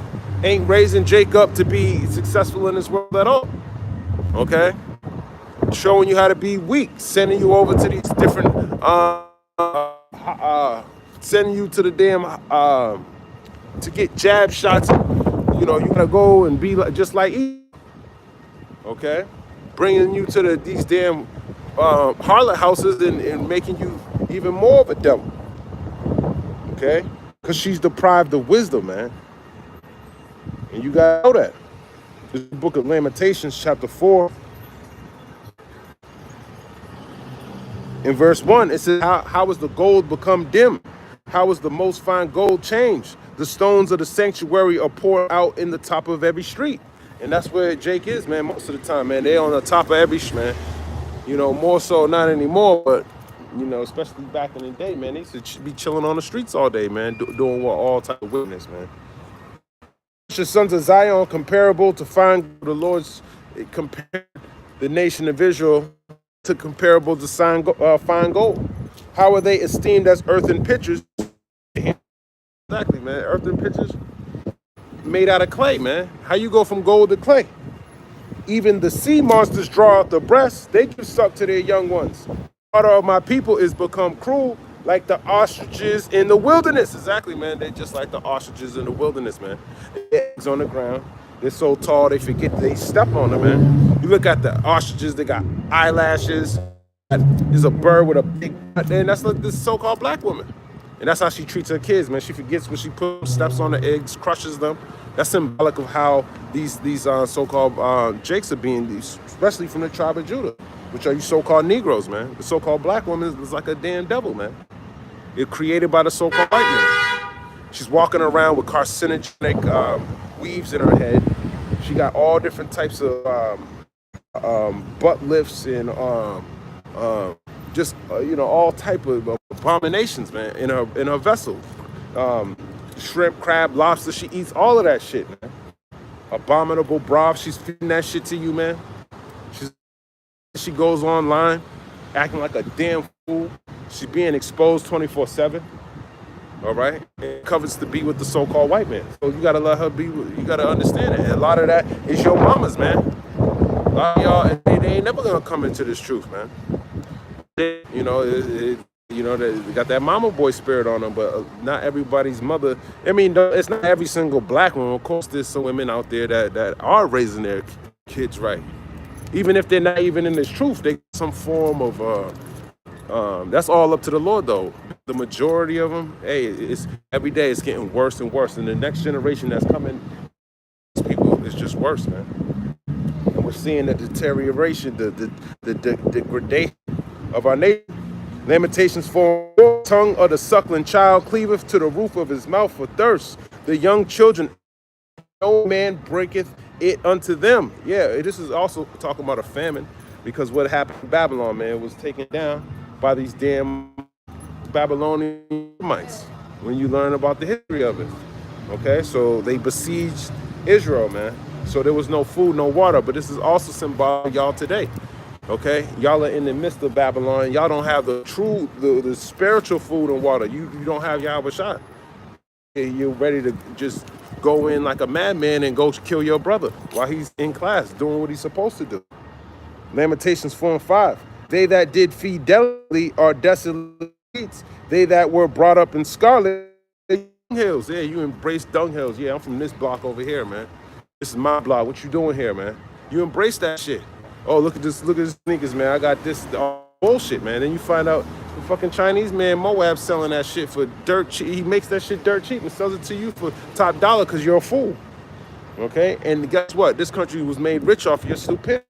Ain't raising Jake up to be successful in this world at all. Okay? Showing you how to be weak, sending you over to these different, sending you to the damn, to get jab shots. You know, you gotta go and be like, just like E. Okay, bringing you to these damn harlot houses and making you even more of a devil. Okay? Because she's deprived of wisdom, man. And you gotta know that. This is the book of Lamentations, chapter 4. In verse 1, it says, how is the gold become dim? How is the most fine gold changed? The stones of the sanctuary are poured out in the top of every street. And that's where Jake is, man, most of the time, man. They're on the top of every street, man. You know, more so not anymore, but, you know, especially back in the day, man, they used to be chilling on the streets all day, man, doing what all type of witness, man. The sons of Zion comparable to fine, the Lord's compared the nation of Israel to comparable to fine gold. How are they esteemed as earthen pitchers? Exactly, man. Earthen pitchers made out of clay, man. How you go from gold to clay? Even the sea monsters draw out the breast. They give suck to their young ones. Part of my people is become cruel, like the ostriches in the wilderness. Exactly, man. They're just like the ostriches in the wilderness, man. Their eggs on the ground. They're so tall they forget they step on them, man. You look at the ostriches, they got eyelashes. There's a bird with a big butt, and that's like this so-called black woman. And that's how she treats her kids, man. She forgets when she steps on the eggs, crushes them. That's symbolic of how these so-called Jakes are being, especially from the tribe of Judah, which are you so-called Negroes, man. The so-called black woman is like a damn devil, man. It's created by the so-called white man. She's walking around with carcinogenic weaves in her head. She got all different types of butt lifts and you know, all type of abominations, man, in her vessel. Shrimp, crab, lobster, she eats all of that shit, man. Abominable broth, she's feeding that shit to you, man. She goes online acting like a damn fool. She's being exposed 24/7. All right, it covers to be with the so-called white man. So you gotta let her be. You gotta understand it. And a lot of that is your mamas, man. A lot of y'all, they ain't never gonna come into this truth, man. You know, you know, they got that mama boy spirit on them, but not everybody's mother. I mean, it's not every single black woman. Of course, there's some women out there that are raising their kids right. Even if they're not even in this truth, they some form of that's all up to the Lord, though. The majority of them, hey, it's every day it's getting worse and worse, and the next generation that's coming, people, is just worse, man. And we're seeing the deterioration, the degradation of our nation. Lamentations 4, tongue of the suckling child cleaveth to the roof of his mouth for thirst. The young children, no man breaketh it unto them. Yeah, this is also talking about a famine, because what happened in Babylon, man, was taken down by these damn Babylonian mites. When you learn about the history of it, okay, so they besieged Israel, man. So there was no food, no water, but this is also symbolic of y'all today. Okay, y'all are in the midst of Babylon. Y'all don't have the true, the spiritual food and water. You don't have Yahweh Shai. You're ready to just go in like a madman and go kill your brother while he's in class doing what he's supposed to do. Lamentations 4 and 5. They that did feed delicately are desolate. They that were brought up in scarlet, dunghills. Yeah, you embrace dunghills. Yeah, I'm from this block over here, man. This is my block. What you doing here, man? You embrace that shit. Oh, look at this sneakers, man. I got this bullshit, man. Then you find out the fucking Chinese man Moab selling that shit for dirt cheap. He makes that shit dirt cheap and sells it to you for top dollar because you're a fool. Okay? And guess what? This country was made rich off your stupidity.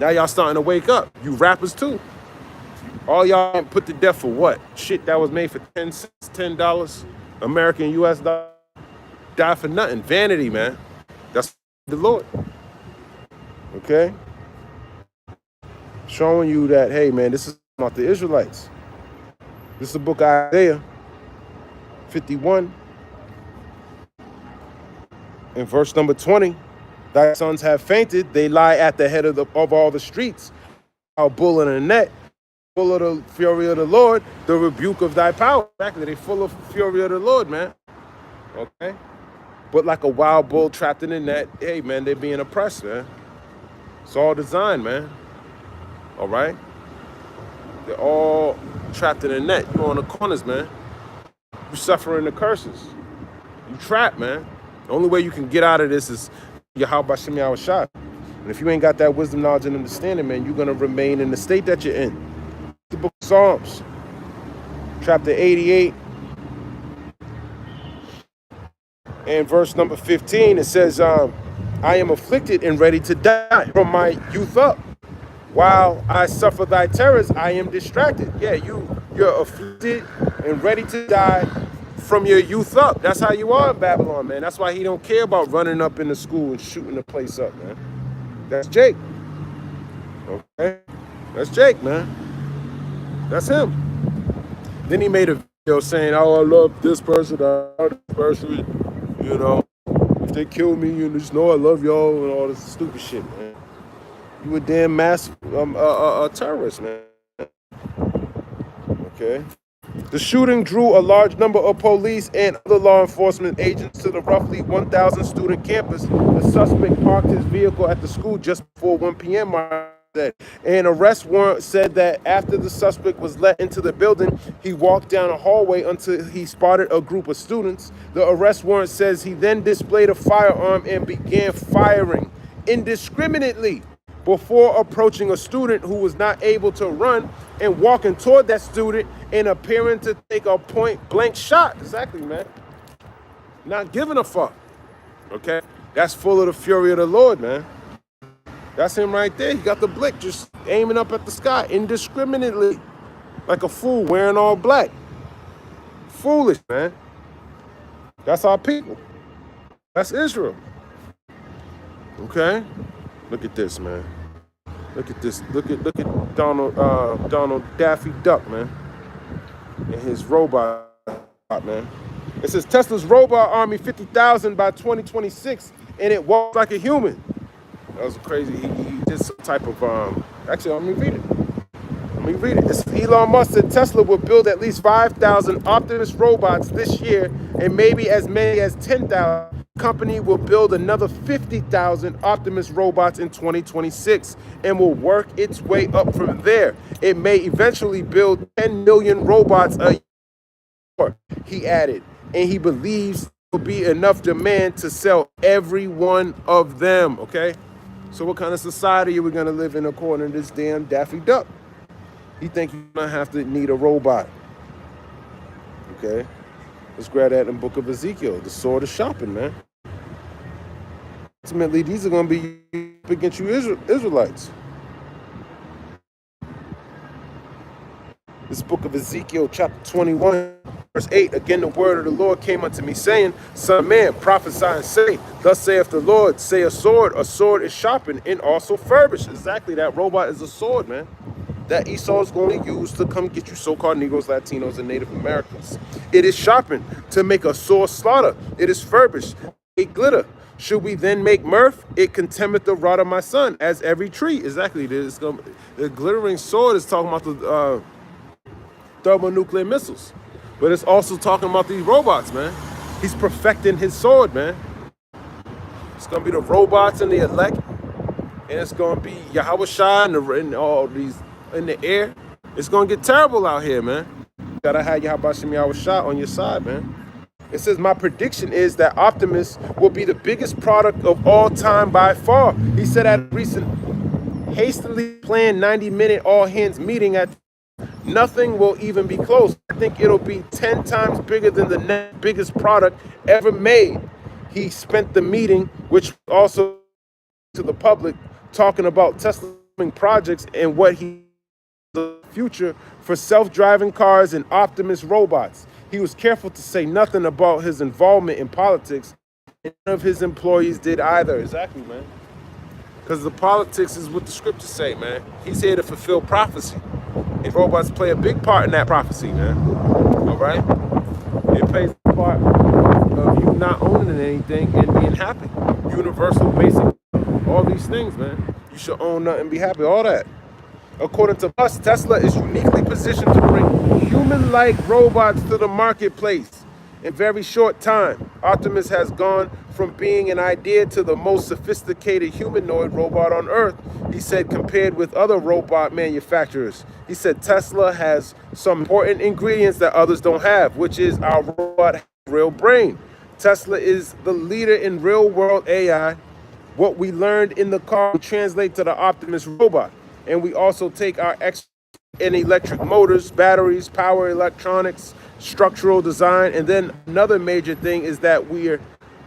Now y'all starting to wake up. You rappers too. All y'all put to death for what? Shit that was made for 10 cents, $10, American US dollar. Die for nothing. Vanity, man. That's the Lord. Okay? Showing you that, hey, man, this is about the Israelites. This is the book of Isaiah 51. In verse number 20, thy sons have fainted. They lie at the head of all the streets. Our bull in a net, full of the fury of the Lord, the rebuke of thy power. Exactly, they full of fury of the Lord, man. Okay? But like a wild bull trapped in a net, hey, man, they're being oppressed, man. It's all designed, man. All right? They're all trapped in a net. You're on the corners, man. You're suffering the curses. You trapped, man. The only way you can get out of this is Yahweh Shem Yahweh Shai. And if you ain't got that wisdom, knowledge, and understanding, man, you're going to remain in the state that you're in. The book of Psalms, chapter 88, and verse number 15, it says, I am afflicted and ready to die from my youth up. While I suffer thy terrors, I am distracted. Yeah, you're afflicted and ready to die from your youth up. That's how you are in Babylon, man. That's why he don't care about running up in the school and shooting the place up, man. That's Jake. Okay? That's Jake, man. That's him. Then he made a video saying, oh, I love this person, I love this person, you know. If they kill me, you just know I love y'all and all this stupid shit, man. You a damn mass terrorist, man. Okay. The shooting drew a large number of police and other law enforcement agents to the roughly 1,000 student campus. The suspect parked his vehicle at the school just before 1 p.m. An arrest warrant said that after the suspect was let into the building, he walked down a hallway until he spotted a group of students. The arrest warrant says he then displayed a firearm and began firing indiscriminately before approaching a student who was not able to run and walking toward that student and appearing to take a point-blank shot. Exactly, man. Not giving a fuck. Okay? That's full of the fury of the Lord, man. That's him right there. He got the blick just aiming up at the sky indiscriminately. Like a fool wearing all black. Foolish, man. That's our people. That's Israel. Okay? Look at this, man. Look at this. Look at Donald Daffy Duck, man. And his robot, man. It says Tesla's robot army 50,000 by 2026, and it walks like a human. That was crazy. He did some type of actually, let me read it. It's Elon Musk said Tesla will build at least 5,000 Optimus robots this year, and maybe as many as 10,000. Company will build another 50,000 Optimus robots in 2026 and will work its way up from there. It may eventually build 10 million robots a year, he added, and he believes there will be enough demand to sell every one of them, okay? So what kind of society are we going to live in according to this damn Daffy Duck? He think you're going to have to need a robot, okay? Let's grab that in the book of Ezekiel, the sword of shopping, man. Ultimately, these are going to be against you Israelites. This book of Ezekiel, chapter 21, verse 8. Again, the word of the Lord came unto me, saying, Son of man, prophesy and say, Thus saith the Lord, say a sword is sharpened and also furbished. Exactly, that robot is a sword, man. That Esau is going to use to come get you so-called Negroes, Latinos, and Native Americans. It is sharpened to make a sore slaughter. It is furbished, it glitter. Should we then make mirth? It contemneth the rod of my son, as every tree. Exactly. The glittering sword is talking about the thermonuclear missiles. But it's also talking about these robots, man. He's perfecting his sword, man. It's going to be the robots and the elect. And it's going to be Yahweh Shai and all these in the air. It's going to get terrible out here, man. You got to have Yahweh Shai on your side, man. It says, my prediction is that Optimus will be the biggest product of all time by far. He said at a recent hastily planned 90-minute all-hands meeting at nothing will even be close. I think it'll be 10 times bigger than the next biggest product ever made. He spent the meeting, which also to the public, talking about Tesla projects and what he the future for self-driving cars and Optimus robots. He was careful to say nothing about his involvement in politics, and none of his employees did either. Exactly, man. Because the politics is what the scriptures say, man. He's here to fulfill prophecy. And robots play a big part in that prophecy, man. All right? It plays a part of you not owning anything and being happy. Universal, basic, all these things, man. You should own nothing and be happy, all that. According to us, Tesla is uniquely positioned to bring human-like robots to the marketplace in very short time. Optimus has gone from being an idea to the most sophisticated humanoid robot on Earth, he said, compared with other robot manufacturers. He said Tesla has some important ingredients that others don't have, which is our robot real brain. Tesla is the leader in real-world AI What we learned in the car, we translate to the Optimus robot. And we also take our expertise in electric motors, batteries, power electronics, structural design. And then another major thing is that we are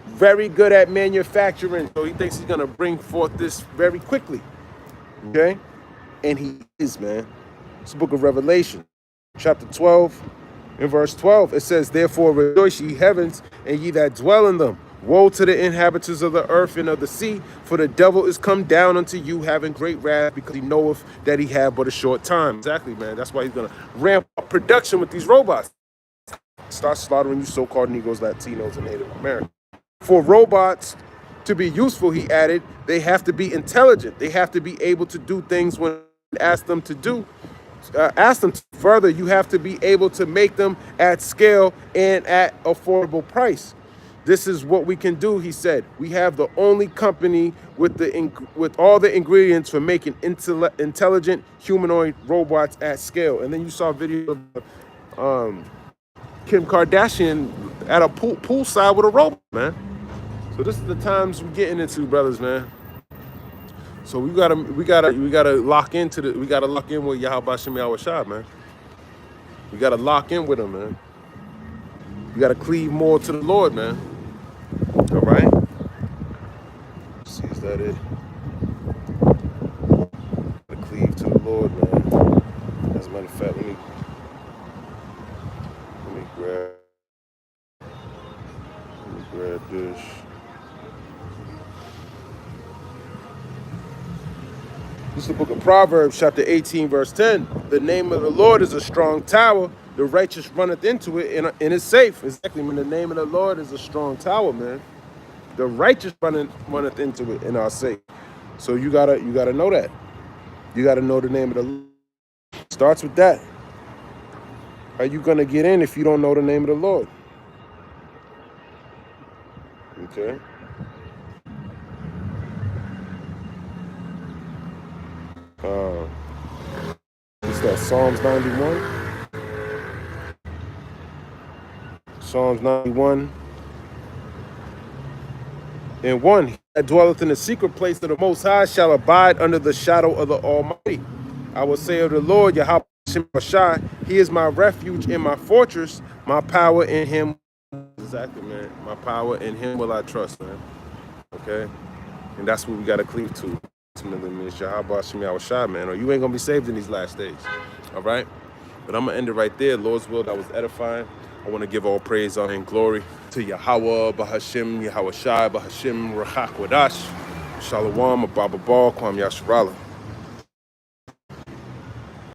very good at manufacturing. So he thinks he's going to bring forth this very quickly. Okay? And he is, man. It's the book of Revelation, chapter 12, in verse 12. It says, therefore rejoice, ye heavens, and ye that dwell in them. Woe to the inhabitants of the earth and of the sea, for the devil is come down unto you, having great wrath, because he knoweth that he had but a short time. Exactly, man. That's why he's going to ramp up production with these robots. Start slaughtering you so-called Negroes, Latinos, and Native Americans. For robots to be useful, he added, they have to be intelligent. They have to be able to do things when asked them to do. Ask them to. Further, you have to be able to make them at scale and at affordable price. This is what we can do, he said. We have the only company with all the ingredients for making intelligent humanoid robots at scale. And then you saw a video of Kim Kardashian at a poolside with a robot, man. So this is the times we're getting into, brothers, man. So we gotta lock in with Yahweh Shem Yahushua, man. We gotta lock in with him, man. We gotta cleave more to the Lord, man. All right. Let's see, is that it? Gotta cleave to the Lord, man. As a matter of fact, let me grab this. This is the book of Proverbs, chapter 18, verse 10. The name of the Lord is a strong tower. The righteous runneth into it and is safe. Exactly, man. The name of the Lord is a strong tower, man. The righteous runneth into it and are safe. So you gotta know that. You gotta know the name of the Lord. Starts with that. How you gonna get in if you don't know the name of the Lord? Okay. What's that? Psalms 91. Psalms 91. And 1, he that dwelleth in the secret place of the Most High shall abide under the shadow of the Almighty. I will say of the Lord, Yahweh Shem Shai, he is my refuge and my fortress, my power in him. Exactly, man. My power in him will I trust, man. Okay? And that's what we got to cleave to. Ultimately, it's Yahweh Shem Yahushua, man, or you ain't going to be saved in these last days. All right? But I'm going to end it right there. Lord's will, that was edifying. I want to give all praise, honor, and glory to Yahweh, Bahashim, Yahushua, Bahashim, Rachak Wadash, Shalom, Ababa Bal, Kwam Yasharala.